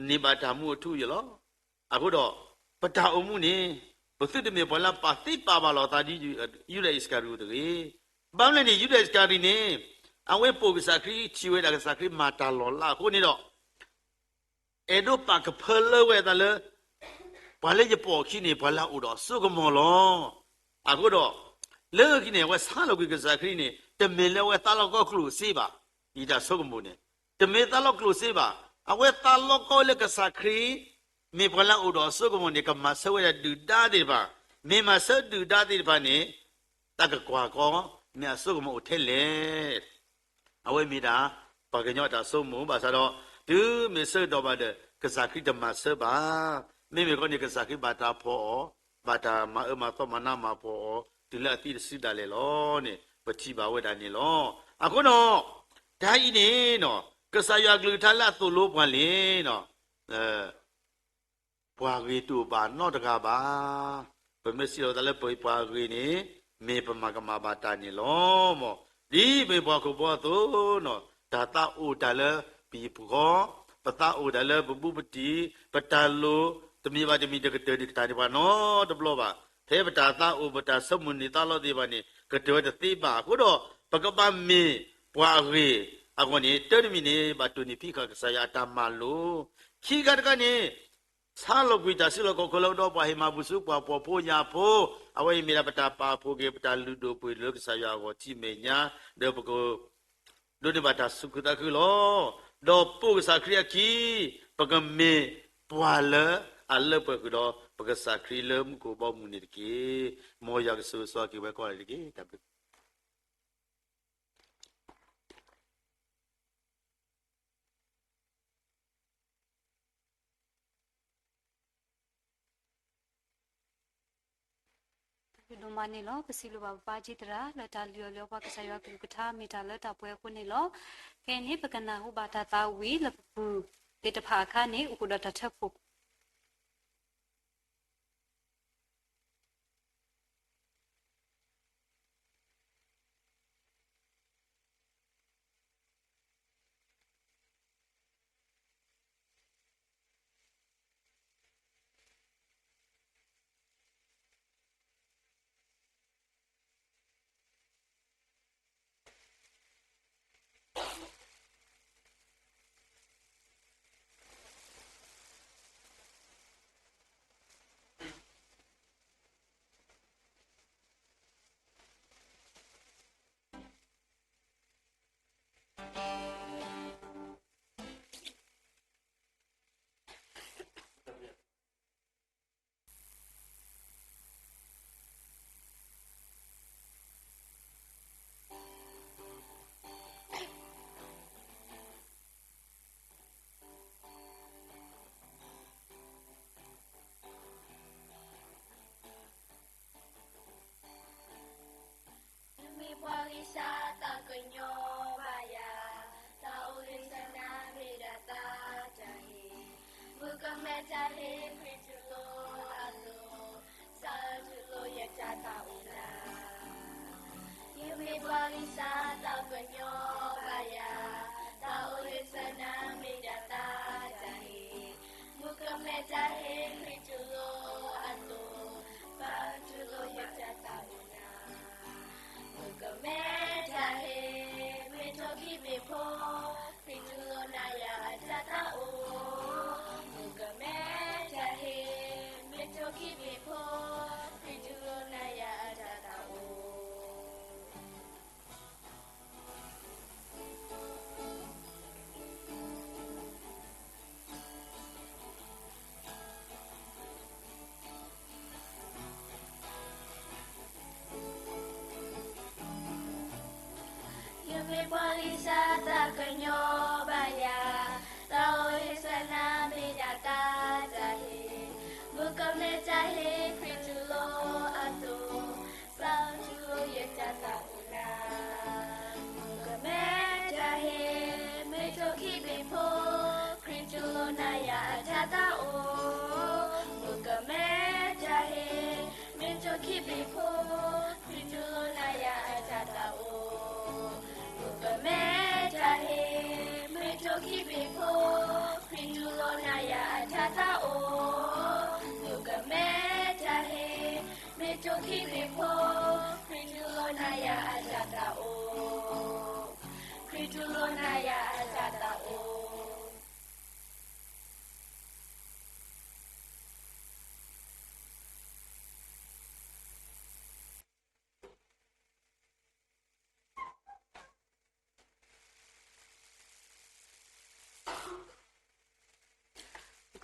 C: နေပါတာမှုအထုရလောအခုတော့ပတာအုံမှုနေဘုသူတမေပေါ်လာပါသိပါပါလောတာဒီယူရအစ္စကာရီတေဘာလဲနေယူဒက်ကာဒီနေအဝဲပိုကစားခရီချီဝဲတာကစားခရီမာတာလောလာခုနေတော့အဲ့တော့ပါကဖလဝဲတာလေဘာလဲရပေါ်ခိနေဘာလာဥတော်စုကမောလောအခုတော့လေခိနေဝဲဆာလောကစားခရီနေတမင်လဲဝဲတာလောကကလူစေးပါဒီတာစုကမောနေတမင်တာလောကလူစေးပါအဝဲတာလောကလေကစားခရီမေဘာလာဥတော်စုကမောနေကမဆဝဲဒူဒါဒီပါမေမဆဒူဒါဒီပါနေတကကွာကောမြတ်စုကမုတ်ထဲလေအဝိမိတာပကညောတာစုံမူပါဆိုတော့ဒီမေဆတော်ပါတဲ့ကစားခိတမဆပါမိမေကောနေကစားခိဘာတာဖောဘာတာမအမတော့မနာမဖောဒီလက်တိစီတာလေလောနေပချိပါဝဲတာနေလောအခုတော့ဓာကြီးနေနော်ကစားရကလူထလာသူလို့ပွန်လေနော်ဘွာရီတူပါနော်တကားပါဗမေစီတော်တလည်းပွာရီနေမေပမကမဘာတာနေလောမောဒီမေဘွားကိုဘွားသူနော်ဒါတာအိုတလည်းပြီဘောပတာအိုတလည်းဘပုပတိပတလိုတမီပါတမီတကတေဒီတာဒီပါနော်တဘလောပါthế bờ ta ta u bờ ta sớm mun ni ta lo đi bà ni cái chỗ đó tí bà cũng đó bà cái bà mi qua gì à con ni tới đi ni bà tụi ni phi cái saya tam malu khi cái ni sao lo quy ta xí lo có lo đó bà hi mà bù súc bà bà po nhà po à vậy mi ra bờ ta pa po cái bờ ta lu do po lo cái saya có chi mẹ nhá đó bà có đó ni bà ta súc ta cứ lo đó po cái sa kia khi bà cái mi qua lỡ à lỡ bà cái đó bà cái sa kia lỡ mu có bao mu ni cái mua ya cái số số cái bà coi lại cái tập
A: no mani lo pesilu ba pajitra la ta lio ba ka saywa ku ka tha mi ta la ta pwe ku ni lo ke ni pakana hu ba ta ta wi la pu te ta pha kha ni u ku da ta thap pu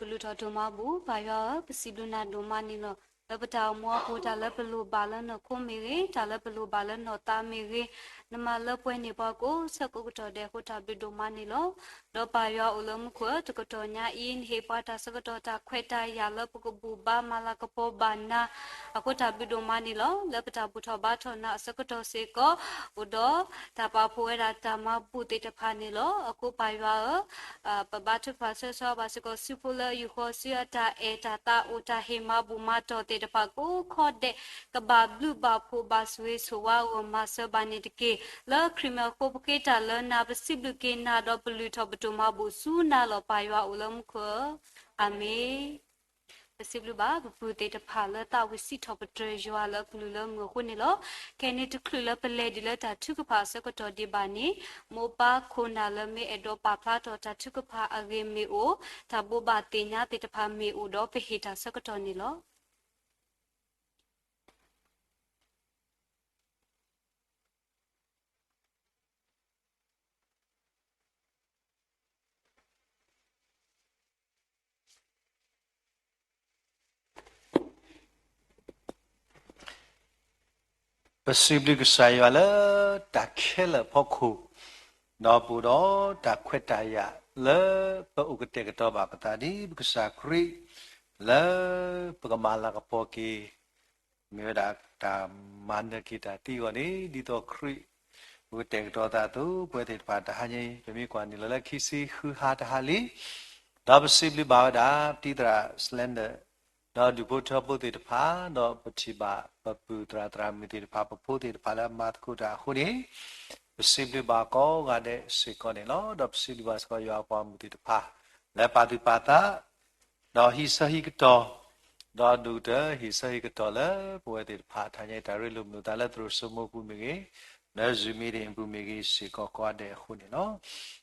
A: ကလူတော်ဒမဘူးဘာရောပစီလူနာဒမနီလောလပတာမောဟိုတာလပလူဘာလနခုမေရီတာလပလူဘာလနတာမေရီနမလပွဲနေပါကိုဆက်ကုတ်တော်တဲ့ဟိုတာဘီဒမနီလောလောပါရောအလုံးခွတ်တကတော်ညာအင်းဟေပါတာစကတော်တာခွဲတာရလပကဘူဘာမလာကပေါ်ဘာနာအခုတာဘီဒမနီလောလပတာဘူထဘာထနာစကတော်စေကောဥတော်တာပါဖိုရတာမပူတေတဖာနီလောအခုပါရောပဘာထဖာဆဆောဘာစကောစုဖလာယူခေါ်စီတာအေတာတာဥတာဟေမဘူမတော်တေတဖာကိုခေါ်တဲ့ကဘာဘလူဘာဖိုဘာဆွေဆိုဝါဝမဆဘာနီတကေလခရီမကိုပကေတာလနာပစိဘလူကေနာတော့ဘလူထဘတူမဘူဆူနာလောပါရွာဥလုံးခအာမေပစိဘလူဘာဘူတေတဖာလတာဝစီထဘတရရွာလကလူလငခုနေလောကဲနေတခလူလပလေဒီလတာထုကဖာစကတော်ဒီဘာနီမောပါခုနာလမေအဒေါ်ပါဖလာတော်တာထုကဖာအဂေမေအိုတဘူဘာတေညာတေတဖာမေအိုတော့ပဟေတာစကတော်နေလော
D: ပစီပလကဆိုင်ရလာတခဲလဖခုနော်ပူတော့တခွတ်တရလေပဥကတေကတော့ဘာကတာဒီပကစာခရီလေပကမာလာကပိုကီမြေဒါတာမန္တကီတာတီဝနေဒီတော့ခရီဥကတေကတော့တာသူပွဲတေပါတဟာညပြမိကွာနေလခီစီခူဟာတဟာလီဒါပစီပလဘာဒါတီတရာစလန်ဒါတော့ဒီဘုထဘုတေတဖာတော့ပတိပါပပူတရာတရာမီတေတဖာပပိုတေတဖာလာမတ်ကုတာခုနေပစိဘလဘာကောကတဲ့စေကောနေလို့တော့ပစိဘဘာစကောယောပါမူတေတဖာလဲပါတိပါတာတော့ဟိစဟိကတော်တော့ဒုတဟိစဟိကတော်လဲပွဲတေတဖာထိုင်ရတာရလို့မြို့တာလဲသူစမိုးကူမီကေနဲဇူမီရင်ပူမီကေစေကောကွာတဲ့ခုနေနော်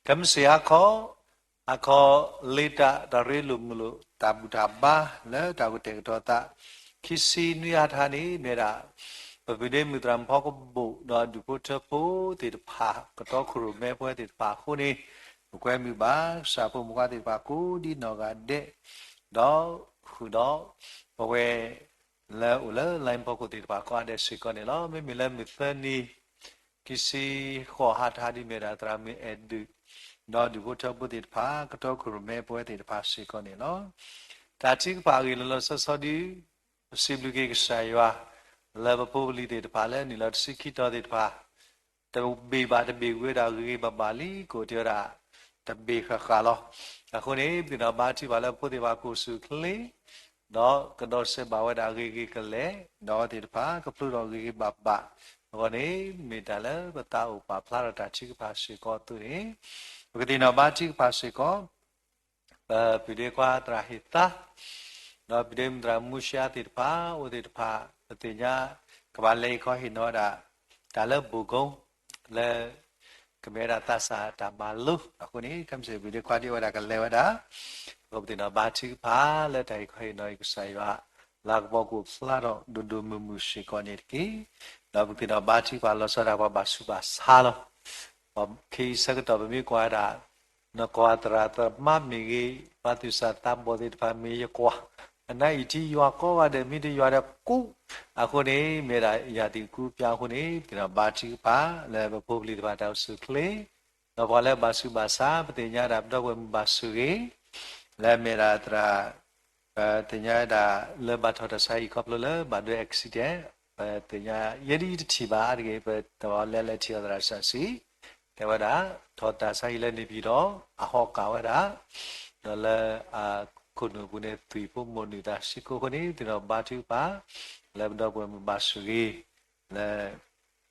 D: ကမ်စီယာခောako leta dari lumulu tabu taba le tabu tekdota kisi nuyadhani mera pabide mitram phokobu do dupothapo tidpha katokuru mepwe tidpha khuni mukwe mi ba sapo mukwa tidpha ko di noga de do khudo bawe le ule line phoko tidpha ko ade sikone lo me mi le mithani kisi kho hathadi mera trami eduတော့ဒီဘုထဘုတိတဖာကတော့ခရမဲပွဲတေတဖာရှိကောနေနော်တာတိပါရီလလဆဆဒီစီဘလူကေကဆိုင်ဝါလေဘပိုလီတေတဖာလဲနီလစီခိတော်တေတဖာတဘေဘာတဘေဝေဒါဂေဘပါလီကိုတရတဘေခခါလောအခုနေဒီတော့ဘာတိပါလဲဘုတေဘာကိုစုကလေးတော့ကတော့စေဘာဝဒါဂေကလေတော့တေတဖာကပလူတော်ဂေဘပါ còn ấy mình đã là bắt đầu bà phá ra đã chỉ bà sẽ có tụi ấy cái gì nào bà chỉ bà sẽ có bị đi qua tra hết ta nó bị đem ra mua xe thì phá ở thì phá thì nhá các bạn lấy có hình nó đã là bù công là cái mẹ đã ta sa đã bà lúc còn ấy cầm sẽ bị đi qua đi qua đã cái leo đã rồi thì nó bà chỉ phá là thầy có hình nói cái sai và là bao gồm là đó đồ mua sẽ có những cái đó thì nó bà chỉ phá là sao đã bà su bà sa lo khi sau cái đó mới qua đã nó qua tra mà mình cái bà tu sa tam bộ thì phải mình qua này chỉ qua có vào để mình đi vào để cúคนนี้เมราญาติกูပြคนนี้ဒီတော့ဘာချီပါလဲပုပ္ပလိတပါတောက်စုကလေးတော့ဘာလဲဘာစုဘာစာပတိညာတာတော့ဝဘာစုကြီးလဲเมราတရာတင်ညာတာလဲဘာထော်တဆိုင်ကပ်လဲဘာတွေ accident တင်ညာယဒီတိပါအရေတော့လဲချီရတာဆက်စီแต่ว่าထော်တာဆိုင်လဲနေပြီးတော့အဟောကဝတာတော့လဲคุณบุญเนี่ยตุยปุ่มมนุษย์ได้สิโก้คนนี้ที่เราบาดที่ป่าแล้วเราเป็นบาดสุกีแล้ว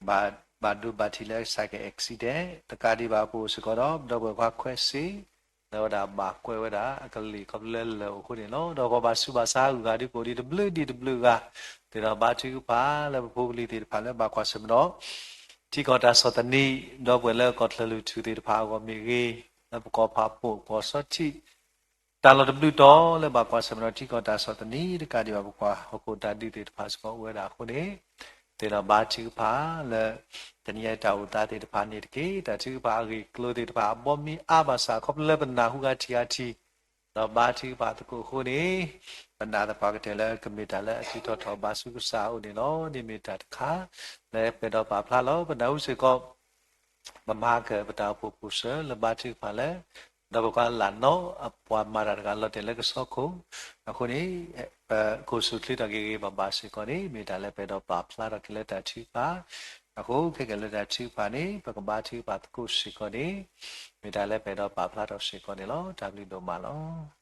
D: บาดดูบาดที่แล้วใส่กับอุบิเหตุแต่การที่บาดปูสกอร์เราเป็นความเคว้ซีแล้วเราบาดเคว้ว่าก็เลยเขาเล่นเราคนนี้เนาะเราก็บาดสุบาษาอุกาดิโกดิบลูกาที่เราบาดที่ป่าแล้วผู้บริที่ป่าแล้วบาดความสมเนาะที่ก็ได้สตนีเราเป็นแล้วก็ทะลุที่ป่าก็มีกีแล้วก็พาปูก็สดที่ตลอดบลูดอเลยบากว่าสมรที่ก็ได้สตนีที่การที่บากว่าเขาก็ได้ดีที่ภาษาเวลาคนนี้แต่เราบาชื่อพาเลยแต่เนี่ยดาวตาที่พานี่ที่แต่ชื่อพาคือโกลที่พาบ่มีอาภาษาเขาเลยบรรดาหุกาทีอาทีเราบาชื่อพาตะกูคนนี้บรรดาตะปากเทเลก็มีแต่ละที่ทอดบาสุกษาอุนี่เนาะนี่มีแต่ขาและเป็นเราบาพลาแล้วบรรดาอุสิก็บำมาเกิดบรรดาผู้ผู้เสือและบาชื่อพาแล้วเราบอกว่าหลานเนาะปวดมาจากการเราเดินเล็กสอกคุ้มคนนี้กูสุดที่ตะกี้บำบัดสิคนนี้มีแต่ละเป็นเราปรับลาเราเกลือแต่ชีฟ้ากูแค่เกลือแต่ชีฟ้านี้ปกบาชีฟ้ากูสิคนนี้มีแต่ละเป็นเราปรับลาเราสิคนนี้แล้วทำลิโดมาแล้ว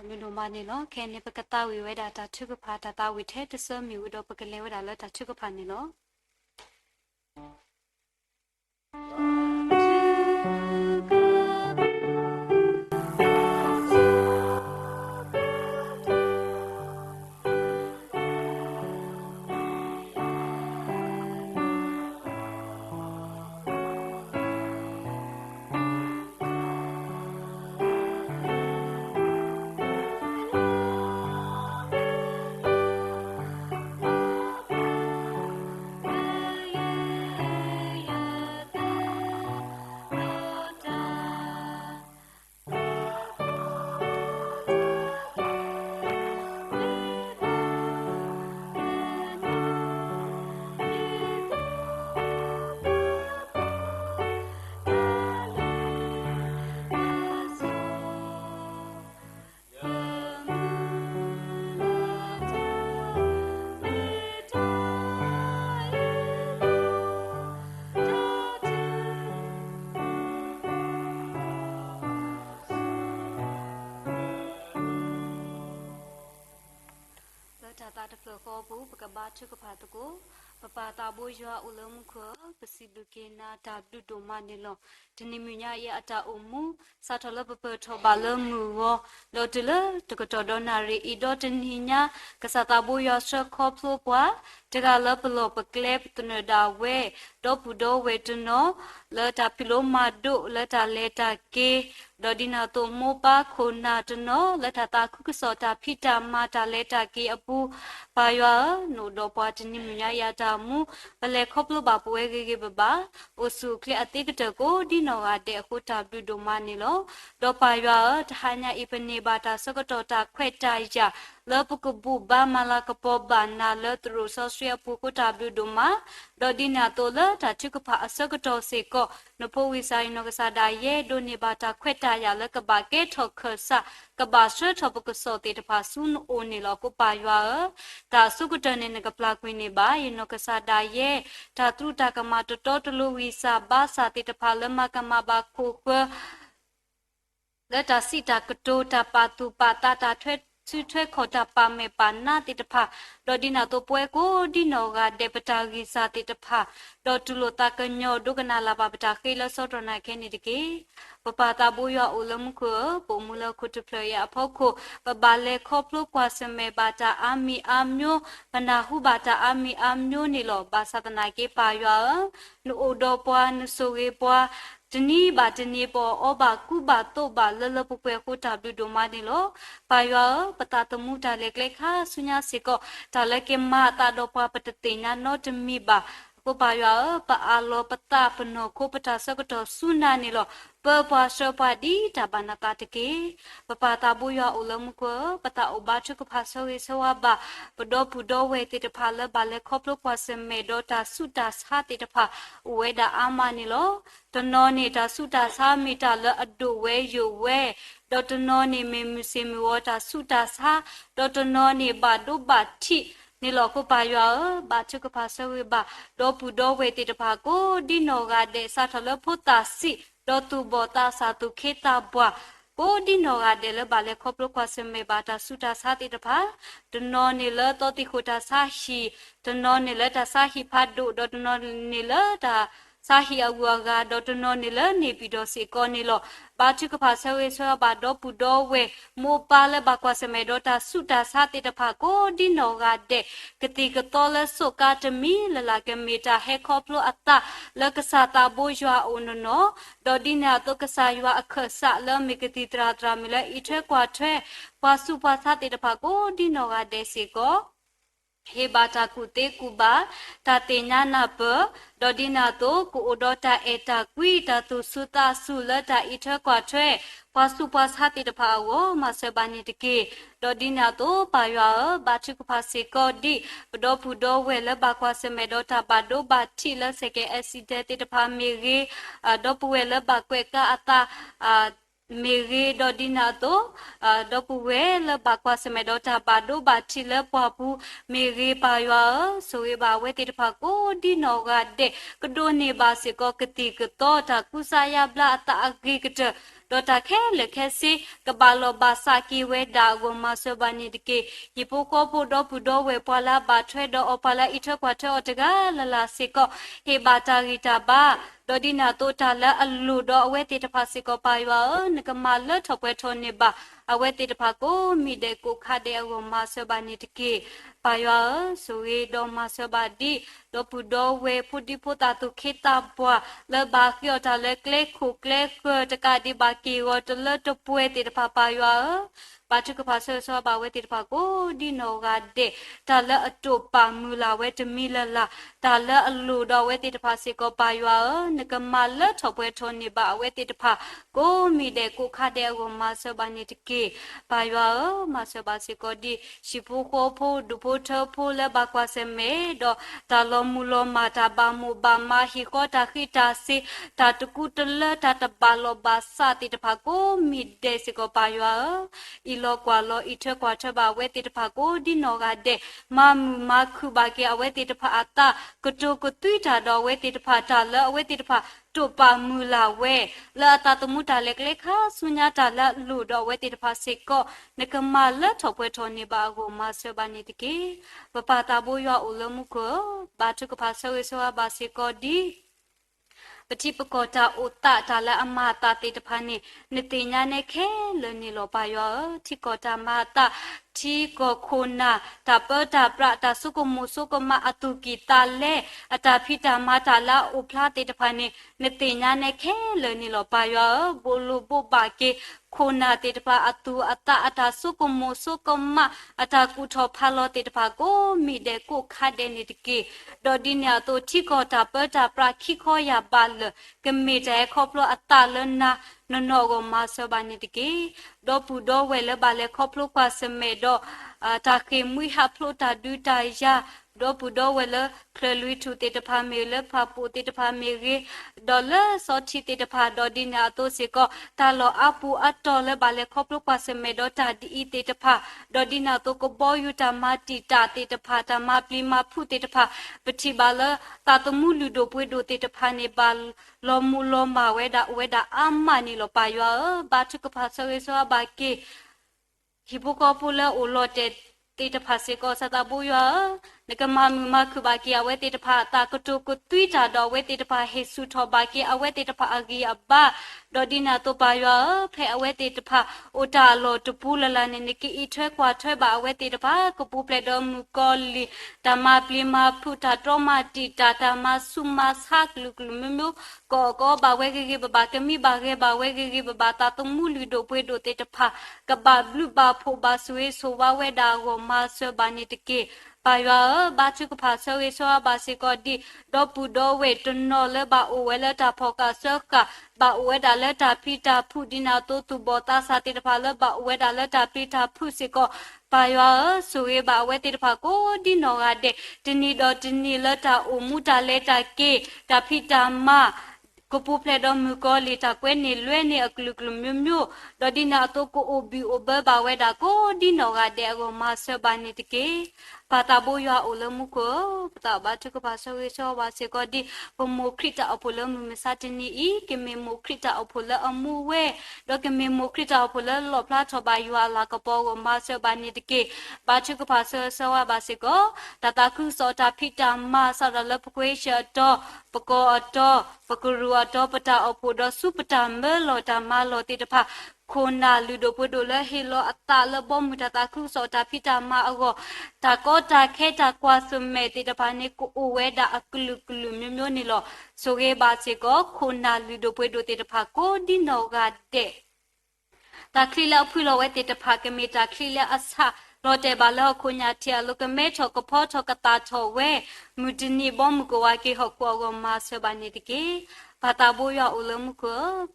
A: มีโนมานี่เนาะแค่นี้ปกตาวิเวดาตาชุกพาตาวิเทตเสมีวิดปกเลวดาละตาชุกพานี่เนาะ ตาตะเฟขอบูปกบาชุกพาตะโกปปาตาโบยาอุลมขปสิบุเกนาตาบดุโดมานิลดนิมิญาเยอตาอุมุสาทลปเปทบาลมูวโลตเลตกตดนารีอีดอตนิญากษตาโบยาสขอพลปวาตกาลปโลปกเลปตนดาเวดอปุโดเวตโนเลตาพิโลมาดุเลตาเลตาเกดอดินาโตโมปาโคนาตโนเลตาตาคุกสอตาพิตามาตาเลตาเกอปูปายาโนดอปาตนิมิญายาตามูปเลขอพลบาปเวเกเกบาโอสุเคลอติกตะโกดิโนอาเดอโคตาบดุโดมานิโลดอปายาทหญาอิปเนบาตาสกตตาแควตายาเลปกบุบามาลากปอบานาเลตรุซอเสียปูโคตาบดุโดมาดอดินาโตเลตาชุกพาสกตเสกนโพวิไซนกษาดาเยโดนิบาตาแควตายาเลกบาเกทอคสะกบาเสทปกสอติตพาซุนโอนิลอโกปายาตาสุกตเนนกปลาควินิบายนกษาดาเยตาตรุตากมาตโตตลุวิสาบาสาติตพาเลมากมาบาโคก และตาสิตากระโดตาปาตูปาตาตาเทชื่อเทขอตาปาเมปานาติตภาดอดินาตัวป่วยกูดินอกาเดปตากิสาติตภาดอตุโลตากญอดุกนาลาบาปตาคิลสอดนาแค่นี้ตะกี้ปปาตาบุยอุลมคุปมุลคุตเพลยาพอคุปบาเลคอพลุกว่าสเมบาตาอามีอามโยปนาหุบาตาอามีอามโยนี่ลอบาสตนาเกปายานุโอดอปวานุโซเกปวาจนีบาจนีปออบากุบาโตบาเลลปุเปคุตาบิโดมานี่ลอปายาปตาตมุตาเล็กๆค่ะสุญญาสิก็ตาเลเกมาตาดอปวาปตติญาโนจมีบาko pa ya pa alo pata pno ko pata sakto suna ni lo pa pa so pa di ta banata tike pa ta bu ya ulam ko pata oba chu ko pha so we so ba pdo pudo we ti ta pha la ba le khoplo kwa se me do ta suta sa ti ta pha we da ama ni lo to no ni ta suta sa mi ta la adu we yu we do to no ni me mi se mi wa ta suta sa do to no ni ba do ba thiนี่หลอกก็ไปว่าบาดเจ็บก็พาเสวยบาดอปูดอเวติตะพากูดินอกาเดซาทะเลพุตาสิดอตูบอตาสาตุเคตาบัวกูดินอกาเดลบาเลครบลูกว่าเสมบาตาสุตาสาติตะพาตนอนี่ละตอติโคตาสาฮีตนอนี่ละตาสาฮีพัดดุดอตนอนี่ละตาสาฮีอวัวกาดอตนอนี่ละนี่ปิดอสิกอนี่ลอบาดเจ็บก็พาเสวยสวบาดอปูดอเวโมปาเลบากว่าเสมดอตาสุตาสาติตะพากูดินอกาเดกติกตอลสุกาตมีละลากเมตาเฮคอพลอัตตาละกษาตาโบยัวอุนโนดอดินาตกษายัวอคสะละมิกติตราตรามิละอิเทกว่าเทปาสุปาสาติตะพากูดินอกาเดสิโกเฮบาตากุเตกุบาตาเตญานาเปดอดินาโตกุโอดอตาเอตากุยตาตุสุตาสุละตาอิเทกว่าเทปาสุปาสาติตะพาวมาเสบานิตเกดอดินาโตปายาบาชิกุภาสิกอดิปดอพุดอเวละบากวาเสเมดอตาบาโดบาทิละเสเกเอซิเดติตะพาเมเรดอปเวละบากเวกาอตาเมเรดอดินาโตดอปเวละบากวาเสเมดอตาบาโดบาทิละปวาปูเมเรปายาสเวบาเวติตะพาโกดินอกาเดกโดเนบาสิกอกติกตอตากุสายาบลาตาอกิกเตดอตาแค่เลแค่สิกบาลบาสากีเวดากวมาเสบานิตเกยิปุโคปุดอปุดอเวปวาลาบาเทดออปาลาอิเทกวาเทอตกาลลาสิกอเฮบาตาริตาบาดอดินาโตตาละอลูดอเวติตะภาสิกอปายวานกมาเลทอเปทอนิบาอเวติตะภาโกมีเดโกคาเดอวมาเสบานิตเกปายวาสุเวดอมาเสบาดีดอปุดอเวพุดิพุตาตุเคตาบัวเลบาคิอตาเลเกเลคุเกเลเกตกาดิบากีวตเลตปวยติตะภาปายวาปาจุกภาเสสบาเวติตะภาโกดิโนกาเดตาละอตุปามูลาเวตมีละละตาละอลูดอเวติตะภาสิกอปายวานกมาเลทอเปทอนิบาเวติตะภาโกมีเดโกคาเดอวมาเสบานิตเกปายวามาเสบาสิกอดิชิปุโคโพดุโพเทโพละบากวาเสเมดอตาลอมูลอมาตาบามูบามาฮิโกตาคิตาสิตาตะกุตละตาตะบาลบาสาติตะภาโกมีเดสิกอปายวาอีโลกว่าโลอิเทกว่าเทบาเวติตะภาโกดิโนกาเดมามูมาคุบาเกอเวติตะภาอัตตากโตกตุยตาดอเวติตะภาตาละเวติตะภาตุปามูลาเวละตาตมุตาเล็กๆค่ะสุญญาตาละลูดอเวติตะภาสิกอนกมาละทอเปทอนิบาโกมาเสบานิตเกปปาตาบุยออุลมุโกบาทุกภาเสเวสวาบาสิกอดีปฏิปกตาอุตตะตาละอมาตาติตภานินิติญาเนเคเลนิโลปายอทิกตามาตาทีกคุณาตาเปตาปราตาสุกมุสุกมาอตุกิตาเลอตาพิตามาตาละอุพลาติตภานินิติญาเนเคเลนิโลปายอบุลุบุบาเกคุณาติตภาอตุอัตตาอัตาสุกมุสุกมาอัตากุทอพาโลติตภาโกมีเดกุคาเดนิตเกดอดินยาโตทิกตาเปตาปราคิขอยาบาลกเมใจคอพลอัตตาเลนะนนโกมาเสบานิตเกดอปูดอเวลบาเลคอพลกว่าเสเมดอตาเคมุยฮัพลตาดูตายา ดอปุดอเวลเคลลุยทูเตตพาเมลพาปูเตตพาเมเรดอลซอชิเตตพาดอดินาโตเสก็ตาลออาปูอัตตอเลบาเลคอปลุกปาเสเมดอตาดีเตตพาดอดินาโตก็บอยุตามาติตาเตตพาตามาปลีมาพูเตตพาปฏิบาลตาตมูลูโดปุโดเตตพาเนบาลลอมูลอมาเวดาอามานิโลปายอบาทุกพาเสเวซอบาเกฮิปุกอปุละโอโลเตတေတဖာစေကောစတာဘူယနကမမမခုဘာကီအဝဲတေတဖာတာကတုကတွိတာတော့ဝဲတေတဖာဟေဆုထောဘာကီအဝဲတေတဖာအဂီအဘာဒေါ်ဒီနာတော့ပါယဖဲအဝဲတေတဖာအိုတာလောတပူလလနေနကီအထွဲကွာထွဲပါအဝဲတေတဖာကပူပလက်တော်မူကောလီတမပလီမာဖုတာတော်မာတီတာတမဆုမဆာကလူကလူမျိုးကောဘာဝဲကေဘဘာကမီဘာကေဘာဝဲကေဘဘာတာတမူလူဒိုပွေဒိုတေတဖာကဘာဘလူဘာဖိုဘာဆွေဆိုဝဝဲဒါကိုမာဆွဘာနေတကေပါယဘာချုကဖာဆွေဆိုဘာစီကောဒီဒေါပူဒေါဝဲတနော်လေဘာအိုဝဲလက်တာဖောကဆောကဘာအိုဝဲဒါလက်တာဖီတာဖူဒီနာတိုတူဘောတာစာတေတဖာလေဘာအိုဝဲဒါလက်တာဖီတာဖူစီကောပါယဆွေဘာဝဲတေတဖာကိုဒီနော်ကတဲ့ဒီနီတော့ဒီနီလက်တာအိုမူတာလက်တာကေတာဖီတာမာကပူပလက်တော်မူကောလီတာကွဲနေလွဲနေအကလူကလူမျိုးမျိုးဒေါ်ဒီနာတော့ကိုအိုဘီအိုဘဘာဝဲတာကိုဒီနော်ကတဲ့ကိုမဆဘာနေတကေပါတာဘူယအိုလမှုကိုပတာဘာချကပါဆဝေချောဘာစေကောဒီပမိုခရစ်တာအဖိုလမှုမစတနီဤကမေမိုခရစ်တာအဖိုလအမှုဝဲဒေါကမေမိုခရစ်တာအဖိုလလောပလာချဘာယူလာကပေါ်ကိုမဆဘာနေတကေဘာချကပါဆဝဘာစေကောတတခုစောတာဖိတာမဆရလပကွေရှတော့ပကောတော့ပကရူတော့ပတာအဖိုတော့စုပတာမဲလောတာမလောတေတဖာခိုနာလူဒိုပွဒိုလဟီလောအတာလဘောမူတာခုစောတာဖိတာမအောတာကောတာခဲတာကွာစမဲတေတဖာနေကိုအိုဝဲတာအကလူကလူမျိုးမျိုးနေလောဆိုကေပါစေကောခိုနာလူဒိုပွဒိုတေတဖာကိုဒီနောကတဲ့တာခလီလောက်ဖွလောဝဲတေတဖာကမေတာခလီလအဆာလောတေဘာလောခုညာတီအလုကမဲချောကဖောချောကတာချောဝဲမူဒနီဘောမူကဝါကေဟောကောဂမဆဘာနေတကေဘာတာဘူယအိုလမှုက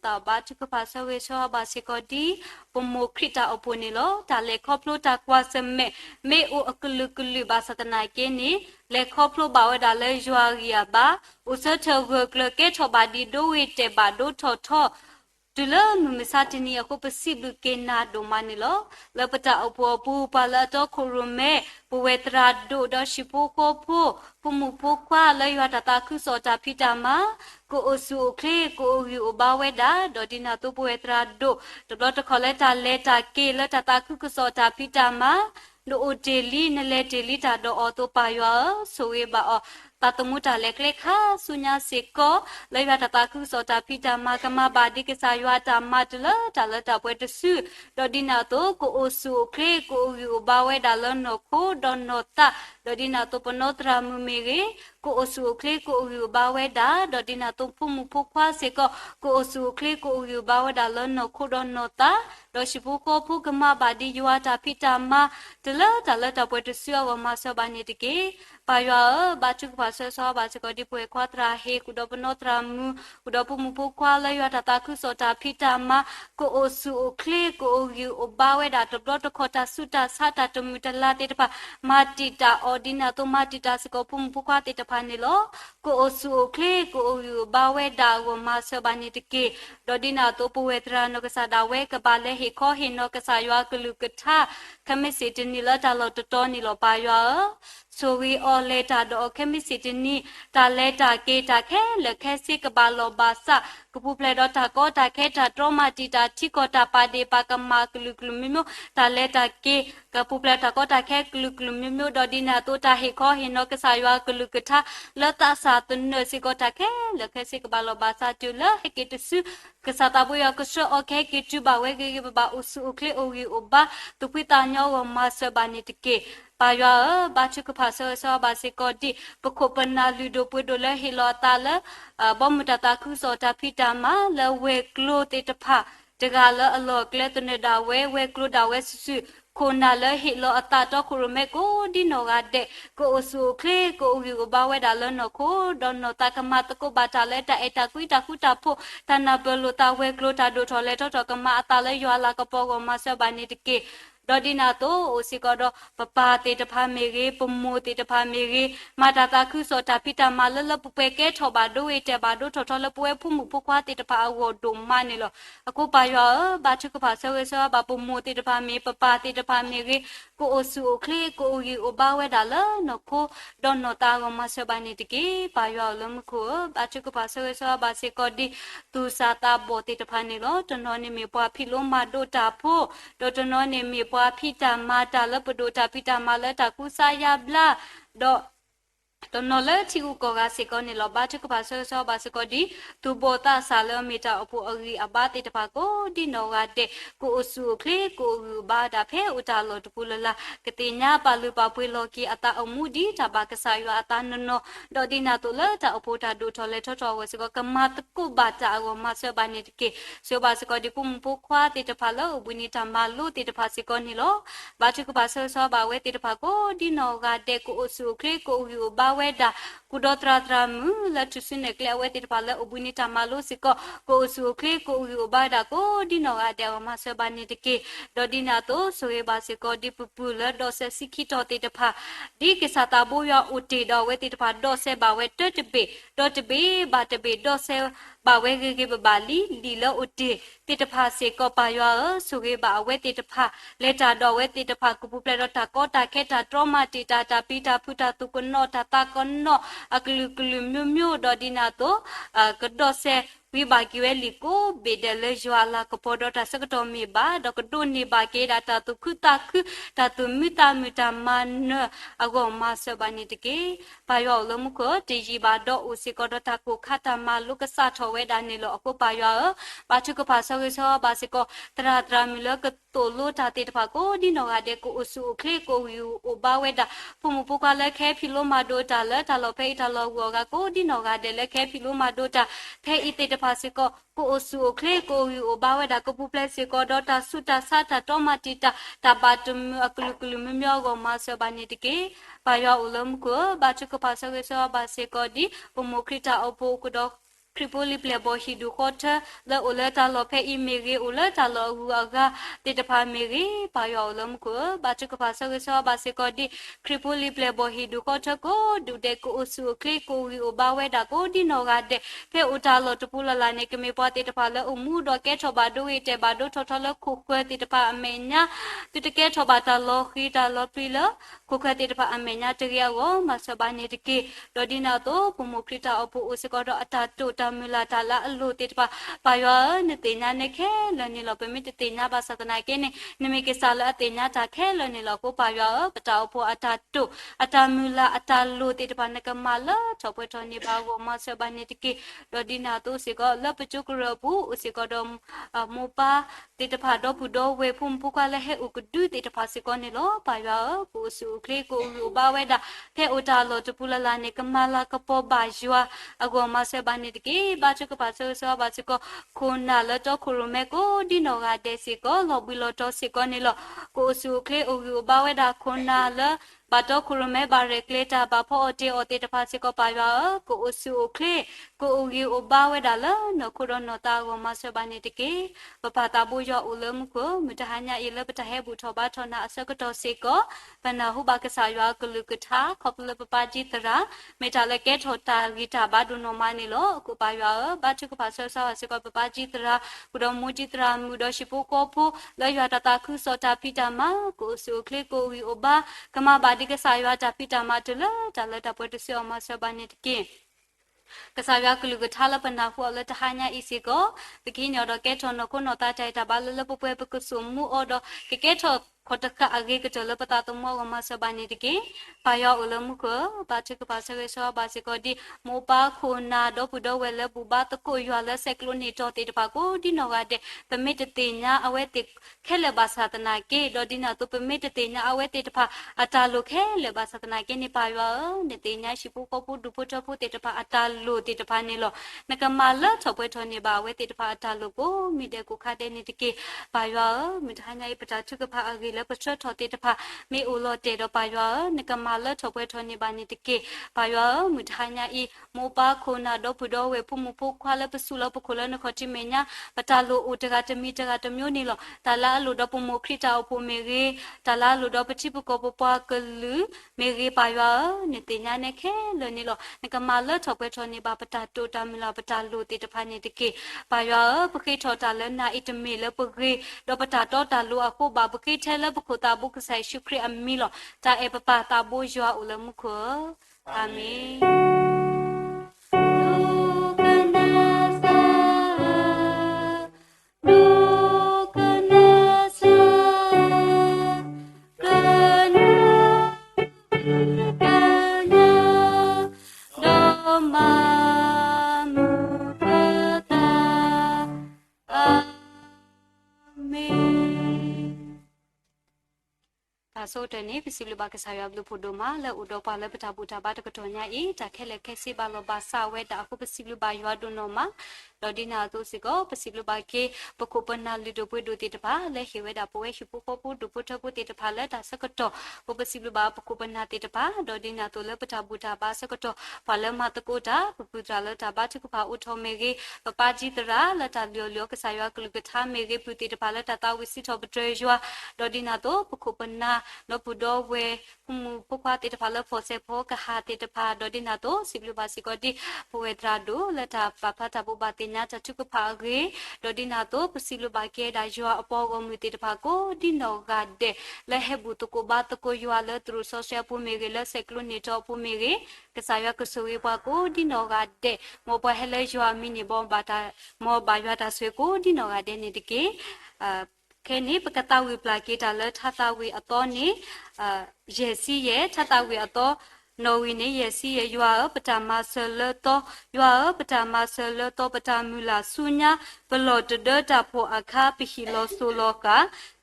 A: တာဘာချကပါဆဝေချောဘာစီကောဒီပမိုခရတာအပူနေလောတာလေခေါပလိုတာကွာစမဲမေအိုအကလုကလုဘာစတနာကေနီလေခေါပလိုဘာဝဒါလေယွာရီယာဘာဥစချောကကလကေချောဘာဒီဒိုဝေတေဘာဒိုထောထောတူလမမစတနီအခုပစီဘကေနာဒိုမနီလောလပတာအပေါ်ပူပါလာတော့ခရမဲပဝေတရာဒိုဒရှိပိုကိုဖိုပမှုပိုခွာလေရတာတာခုစောတာဖိတာမာကိုအဆူခလေကိုယူဘာဝဲတာဒေါ်ဒီနာတူပဝေတရာဒိုတဘလတခေါ်လက်တာလက်တာကေလက်တာတာခုကစောတာဖိတာမာလိုဒေလီနလေဒေလီတာတော့အော်တိုပါယောဆိုဝေဘာတာတမှုတာလက်ကလေးခါဆုညာစေကောလေရတာခုစောတာဖိတာမာကမဘာဒီကစားရွာတာမတလတာလတာပွဲတဆုဒေါ်ဒီနာတော့ကိုအဆူခလေကိုယူဘာဝဲတာလနောခိုဒေါ်နောတာဒေါ်ဒီနာတော့ပနောတရာမူမီရေကိုအဆူခလေကိုယူဘာဝဲတာဒေါ်ဒီနာတော့ဖုမှုဖုခွာစေကောကိုအဆူခလေကိုယူဘာဝဲတာလနောခိုဒေါ်နောတာဒေါ်ရှိဖုကိုဖုကမဘာဒီရွာတာဖိတာမာတလတာလတာပွဲတဆုဝမဆဘာနေတကေပါယောဘာချုဘာဆဆဘာစကောဒီပွဲခွာတရာဟေကုဒပနောတရာမူကုဒပမှုဖုခွာလေရတာခုစောတာဖိတာမာကိုအဆူခလေကိုယူဘာဝဲတာတဘလတခေါ်တာဆုတာဆာတာတမူတလာတေတဖာမာတီတာအော်ဒီနာတိုမာတီတာစကောဖုမှုဖုခွာတေတဖာနေလောကိုအဆူခလေကိုယူဘာဝဲတာကိုမာဆဘာနေတကေဒေါ်ဒီနာတိုပဝဲတရာနောကဆာဒါဝဲကပါလေဟေခောဟေနောကဆာယွာကလူကထာခမစ်စီတနီလာတာလောတတော်နီလောပါယွာဆိုဝီအော်လေတာတော့ခမစ်စီတနီတာလေတာကေတာခဲလက်ခဲစီကပါလောဘာစာကပူပလေတော့တာကောတာခဲတာထရမတီတာချီကောတာပါဒေပါကမာကလူကလူမျိုးတာလေတာကေကပူပလေတာကောတာခဲကလူကလူမျိုးဒေါ်ဒီနာတိုတာဟေခောဟေနောကဆာယွာကလူကထာလတာစာတနစီကောတာခဲလက်ခဲစီကပါလောဘာစာတူလဟေကေတဆုကစားတာဘူရကရှောโอเคကေတူဘာဝဲကေဘာဥစုခလေအိုဂီအိုဘာတူပိတာညောဝမဆဘာနေတကေပါယဘာချကဖာဆောဆောဘာစီကောဒီပခုပနာလူဒိုပွေဒိုလေဟီလောတာလဘောမတတာခုစောတာဖိတာမာလဝဲကလိုတေတဖာတကလအလောကလက်တနေတာဝဲကလိုတာဝဲဆူခိုနာလဟီလောအတာတော့ခရမဲကိုဒီနောကတဲ့ကိုအဆူခလေကိုယူဘာဝဲတာလနောကိုဒေါ်နောတာကမတကိုဘာတာလဲတာအတာကွီတာခုတာဖို့တနာဘလိုတာဝဲကလိုတာဒိုထော်လဲတော့ကမအတာလဲရွာလာကပေါ်ကမဆဘာနေတကေ ဒေါ်ဒီနာတိုအိုစီကတော့ပပါတေတဖာမေရေပမိုတေတဖာမေရေမာတာတာခုစောတာပိတာမာလလပပကဲထောဘာဒိုဝေတဲဘာဒိုထောထောလပွဲဖုမှုဖခွာတေတဖာဝဒုံမနေလောအခုပါယောဘာချကဖာဆဝေဆောဘာပမိုတေတဖာမေပပါတေတဖာမေရေကိုအိုဆူခလေကိုယူအိုဘာဝဲဒါလနော်ကိုဒေါ်နော်တာကမဆဘာနေတကေပါယောလမကိုဘာချကဖာဆဝေဆောဘာစေကောဒီသူစာတာဘောတေတဖာနေလောတနော်နေမေပွားဖီလုံးမဒိုတာဖို့ဒေါ်တနော်နေမေပွားဖီတာမာတာလပဒိုတာဖီတာမာလတာကုစာယဘလာဒေါ်တနော်လေချီကိုကစေကောနေလောဘာချကဖာဆဝေဆောဘာစေကောဒီသူဘောတာဆာလမီတာအဖို့အဂီအဘာတေတဖာကိုဒီနော်ကတဲ့ကိုအဆူခလေကိုဘာတာဖဲဥတာလောတပူလလာကတိညာပါလူပါပွေလောကီအတာအမှုဒီတဘာကဆာယအတာနနောဒေါ်ဒီနာတိုလာတာအဖို့တာဒူထော်လေထော်ထော်ဝစကောကမတ်ကုဘာတာအောမဆဘာနေတကေဆောဘာစကောဒီကုမပုခွာတေတဖာလောဝိနီတာမာလူတေတဖာစကောနေလောဘာချကဖာဆောဘာဝဲတေတဖာကိုဒီနော်ကတဲ့ကိုအဆူခလေကိုယူဘာဝဲတာကုဒေါ်ထရာထရာမူလာချစနေကလဝဲတေတဖာလောဝိနီတာမာလူစကောကိုအဆူခလေကိုယူဘာတာကိုဒီနော်ကတဲ့မဆဘာနေတကေဒေါ်ဒီနာတိုဆိုရပါစကောဒီပပူလာဒေါ်ဆစီခီတော်တေတဖာဒီကစားတာဘူရဦးတေတော်ဝဲတေတဖာဒေါ်ဆဲဘာဝဲတတပေဒေါ်တပေဘာတပေဒေါ်ဆဲဘာဝဲကေဘဘာလီဒီလောဦးတေတေတဖာစေကောပါယောဆိုရပါဝဲတေတဖာလက်တာတော်ဝဲတေတဖာကူပူပလက်တော့တာကောတာခဲတာထရမတီတာတာပီတာဖူတာတုကနောတာတာကနောအကလူကလူမျိုးဒေါ်ဒီနာတိုကဒေါ်ဆဲဝိဘာကီဝဲလီကိုဘေဒလေဂျွာလာကပေါ်တော့တာစကတော်မီဘာဒကတုန်နေဘာကေဒါတာတုခုတာခုတာတုမီတာမီတာမန်အကောမဆဘာနေတကေဘာယောလမှုကိုတီဂျီဘာတော့ဦးစီကောတော့တာကိုခတာမလုကဆာထောဝဲဒါနေလို့အခုဘာယောဘာချုကဖာဆောေဆောဘာစီကိုတရာတရာမီလကတိုလိုတာတေတဖာကိုဒီနော်ကတဲ့ကိုအဆူခလေကိုယူအိုဘာဝဲဒါဖုံမပုကလည်းခဲဖီလိုမာဒိုတာလဲတာလောဖေးတာလောဝကကိုဒီနော်ကတဲ့လည်းခဲဖီလိုမာဒိုတာဖဲဤတေတဖာစီကိုကိုအဆူခလေကိုယူအိုဘာဝဲဒါကိုပူပလက်စီကိုဒေါတာဆူတာဆာတာတိုမာတီတာတာဘတ်မအကလူကလူမြောကိုမဆဘာနေတကေဘာယောအလုံးကိုဘာချကဖာဆောေဆောဘာစီကိုဒီပမိုခရီတာအပိုကိုတော့ခရီပိုလီပလေဘောဟီဒူခေါ်တာလောအလက်တာလောဖဲအီမေရီအလက်တာလောဟူအကတေတဖာမေရီဘာယောလမ်ကိုဘာချကဖာဆောေဆောဘာစီကိုဒီခရီပိုလီပလေဘောဟီဒူခေါ်တာကိုဒူတဲ့ကိုအဆူခလီကိုရီအဘာဝဲတာကိုဒီနော်ကတဲ့ဖဲဥတာလောတပူလလာနေကမေပွားတေတဖာလောအမှုတော့ကဲထောဘာဒိုဝေတဲဘာဒိုထောထောလောခုခွဲတေတဖာအမေညာတူတကဲထောဘာတာလောခီတာလောပီလောခုခွဲတေတဖာအမေညာတကယ်ကိုမဆဘာနေတကေဒေါ်ဒီနာတော့ပမိုခရီတာအပူအစကတော့အတာတူမူလာတာလာအလိုတေတပါပါယောနေတေညာနေခဲလနေလောပမီတေညာဘာသနာကဲနေနမေကစားလာတေညာတာခဲလနေလောကိုပါယောပတောက်ဖို့အတာတုအတာမူလာအတာလိုတေတပါနကမလာချောပွေထောနေပါဝမဆဘာနေတကေဒေါ်ဒီနာတိုစီကလပချုကရဘူးဥစီကတော့မောပါတေတပါတော့ဘူးတော့ဝေဖုန်ပုကလည်းဟဲဥကဒူတေတပါစီကောနေလောပါယောကိုစုခလေကိုယူပါဝဲတာဖဲဥတာလောတပူလာလာနေကမလာကပေါ်ပါယွာအကောမဆဘာနေတကေဘာချကပါဆောဘာချကခုနာလတော့ခရမဲကိုဒီနော်ကတဲ့စီကိုလောဘီလောတော့စီကိုနေလောကိုစုခလေအိုယူဘာဝဲတာခုနာလဘာတော့ခရမဲဘာရက်ကလေးတာဘာဖို့တေအတေတဖာစီကိုပါရကိုအစုခလေကိုအိုယူဘာဝဲတာလနော်ခရနော်တာကိုမဆဘာနေတကေပပတာဘူယောဦးလမှုကိုမတဟညာရလပတဟဲဘူထောဘာထောနာအစကတော့စီကိုပနာဟုဘာကဆာယောကလူကထာခေါပလပပဂျီတရာမေတာလကဲထောတာဂီတာဘာဒုနောမနီလောကိုပါယောဘာချကပါဆောဆောစီကိုပပဂျီတရာကုဒမူဂျီတရာမူဒရှိပိုကိုဖူလောယတာတာခုစောတာပိတာမကိုစုခလေကိုဝီအိုဘာကမဘာဒီကဆာယောတာပိတာမတလတာလတာပွတ်စီအမဆဘာနေတကေကစားရကလူကထားလပနာဖို့လတဟညာအီစီကိုပကိညောတော့ကဲထောနကိုနော်တာတိုင်တာဘာလလပပွဲပကဆုမှုအော်တော့ကဲထောခတကအဂေကတလပတာတမောမဆဘာနေတကေပါယောအလမှုကဘာချကပါဆရေဆောဘာစကိုဒီမောပါခုနာတော့ဘူးတော့ဝဲလပူဘာတကိုရွာလဲဆက်ကလိုနေတော့တေတပါကိုဒီနော်ကတဲ့ပမစ်တေညာအဝဲတေခဲလဘာသာတနာကေတော့ဒီနာတော့ပမစ်တေညာအဝဲတေတပါအတာလိုခဲလဘာသာတနာကေနေပါယောနေတေညာရှိဖို့ကိုဖို့ဒုဖို့တော့ဖို့တေတပါအတာလိုတေတပါနေလို့နကမလာချပွဲထောနေပါဝဲတေတပါအတာလိုကိုမိတဲ့ကိုခတဲ့နေတကေပါယောမိထိုင်းနိုင်ပတာချကပါအဂေ le pasha thote ta pha me ulo te do pa yo ne ka ma le thopwe thoni ba ni te ke pa yo mu thanya I mo pa khona do pu do we phu mu phu khwa le pasu lo pu khola ne khoti me nya pata lo u ta ga tmi ta ga tmyo ni lo ta la lo do pu mo khrita pu me ge ta la lo do pachi pu ko pu pa ka lu me ge pa yo ne te nya ne khe lo ni lo ne ka ma le thopwe thoni ba pata to ta mi la pata lo te ta pha ni te ke pa yo pu khi tho ta le na it me le pu ge do pata to ta lo a ko ba pu khi the le pu ko ta bu ka sai shu khri am mi lo ta e pa pa ta bo yo u le mu ko amen so te ni visible ba ke sa ya blu photo ma le udo pa le pata puta ba ta ko nya I ta khe le khe si ba lo ba sa we ta ko visible ba ywa do no ma lo di na to si ko visible ba ke pa ko pa na li do pwe do ti ta ba le he we da po we shi pu ko pu do pu ta pu ti ta ba le ta sa ko to ko visible ba pa ko pa na ti ta ba lo di na to le pata puta ba sa ko to ba le ma ta ko ta pu pu ta le ta ba ti ko ba u tho me ge pa pa ji ta ra le ta lyo lyo ke sa ywa ko ke tha me ge pu ti ta ba le ta ta wi si tho ba tre ywa lo di na to pa ko pa na no pu do we mu pu kwa ti ta pha pho se pho ka ha ti ta pha do di na to siblu ba si ko di pu we tra do la ta pa pha ta bu ba ti nya cha chu ko pha ge do di na to pu siblu ba ke da yo apo go mu ti ta pha ko di no ga de la he bu to ko ba to ko yo la tru so se pu me ge la se klu ni to pu me ge ka sa ya ko so we ba ko di no ga de mo ba he le yo mi ni bon ba ta mo ba yo ta swe ko di no ga de ni de ke ke ni pa ka ta wi pla ke ta la tha ta wi ato ni ye si ye tha ta wi ato no wi ni ye si ye ywa pa ta ma se le to ywa pa ta ma se le to pa ta mu la su nya pa lo de de ta pho a kha pi hi lo so lo ka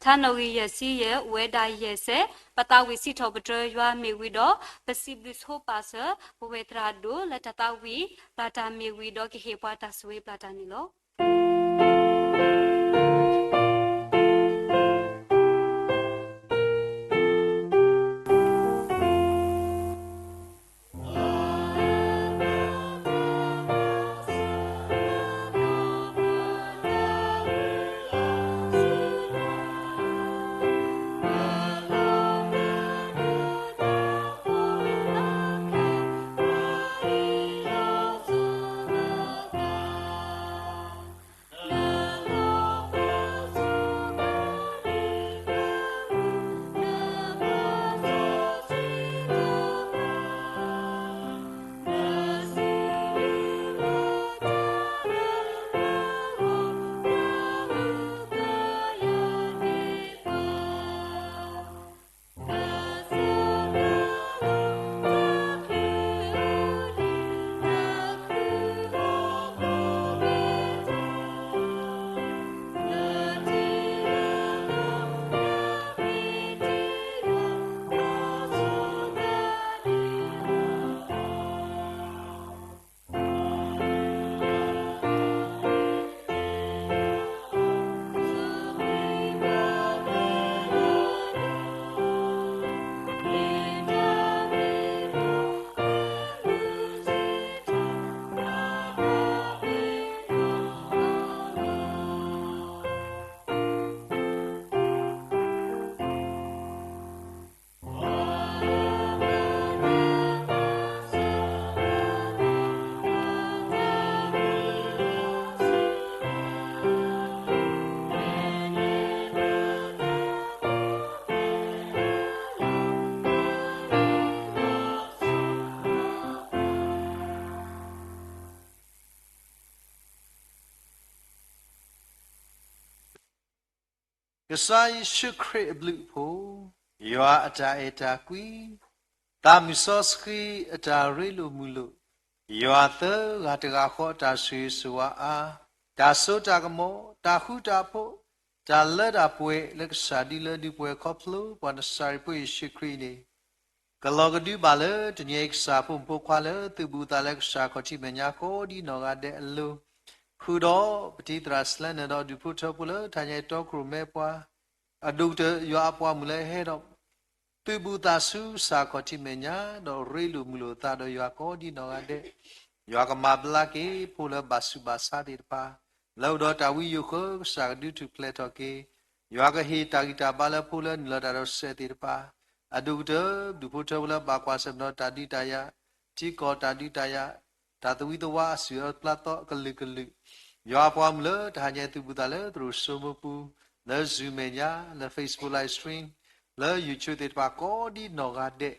A: tha no wi ye si ye we da ye se pa ta wi si tho pa tre ywa me wi do pa si bli so pa se we tra do la ta ta wi pa ta me wi do ke he pa ta swe pa ta ni lo
D: Kasai shukre blue po ywa ata eta kui ta misoski ata relu mulu ywa the gata kho ta sui suwa a ta so ta gamo ta hu ta po ta la da pwe le sa di le di pwe khoplu pon sai pwe shukri ni kalogadu ba le tnye sa pum po khwa le tu bu ta le sa kho chi menya ko di no ga de alu khu do pati tra slan no du phu tho pu le tha nyai to kru me pwa အဒုတရွာပွားမလဲဟဲ့တော့သူဘူတာစုစာခေါတိမညာတော့ရေလူမလို့တာတော့ရွာကောဒီနော်ကတဲ့ရွာကမဘလာကေပိုလဘဆုဘာစာဒီပါလောတော့တာဝီယုခစာဒူတူပလက်တော့ကေရွာကဟေတာဂီတာပါလပိုလနလတာတော့စေတီပါအဒုတဒုဖို့တော်လဘာကွာစမတော့တာဒီတယာជីကောတာဒီတယာတာတဝီတဝါဆွေပလတ်တော့ကလိကလိရွာပွားမလို့ဒါညဲသူဘူတာလဲသူဆိုမပူလဲဇူမညာလဲ Facebook live stream လဲ YouTube တေပါကောဒီနော်ကတဲ့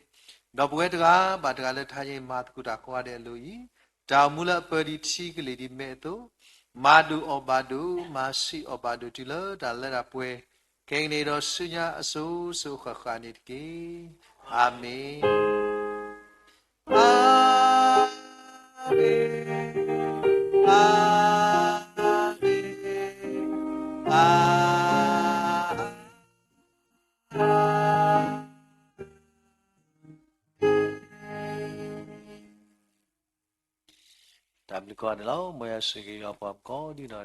D: တော့ပွဲတကားဘာတကားလဲထားရင်မာတကူတာခွာတဲ့လူကြီးဒါမူလပရိချီကလေးဒီမဲ့တော့မာဒူအော်ဘာဒူမာစီအော်ဘာဒူတီလဲဒါလဲတာပွဲကိန်းနေတော့စညာအစိုးဆိုခခနိကေအာမင်အာမင်အာမင်အာดับลิกอนแล้วมวยสิกยอปอมก็ดีหน่อย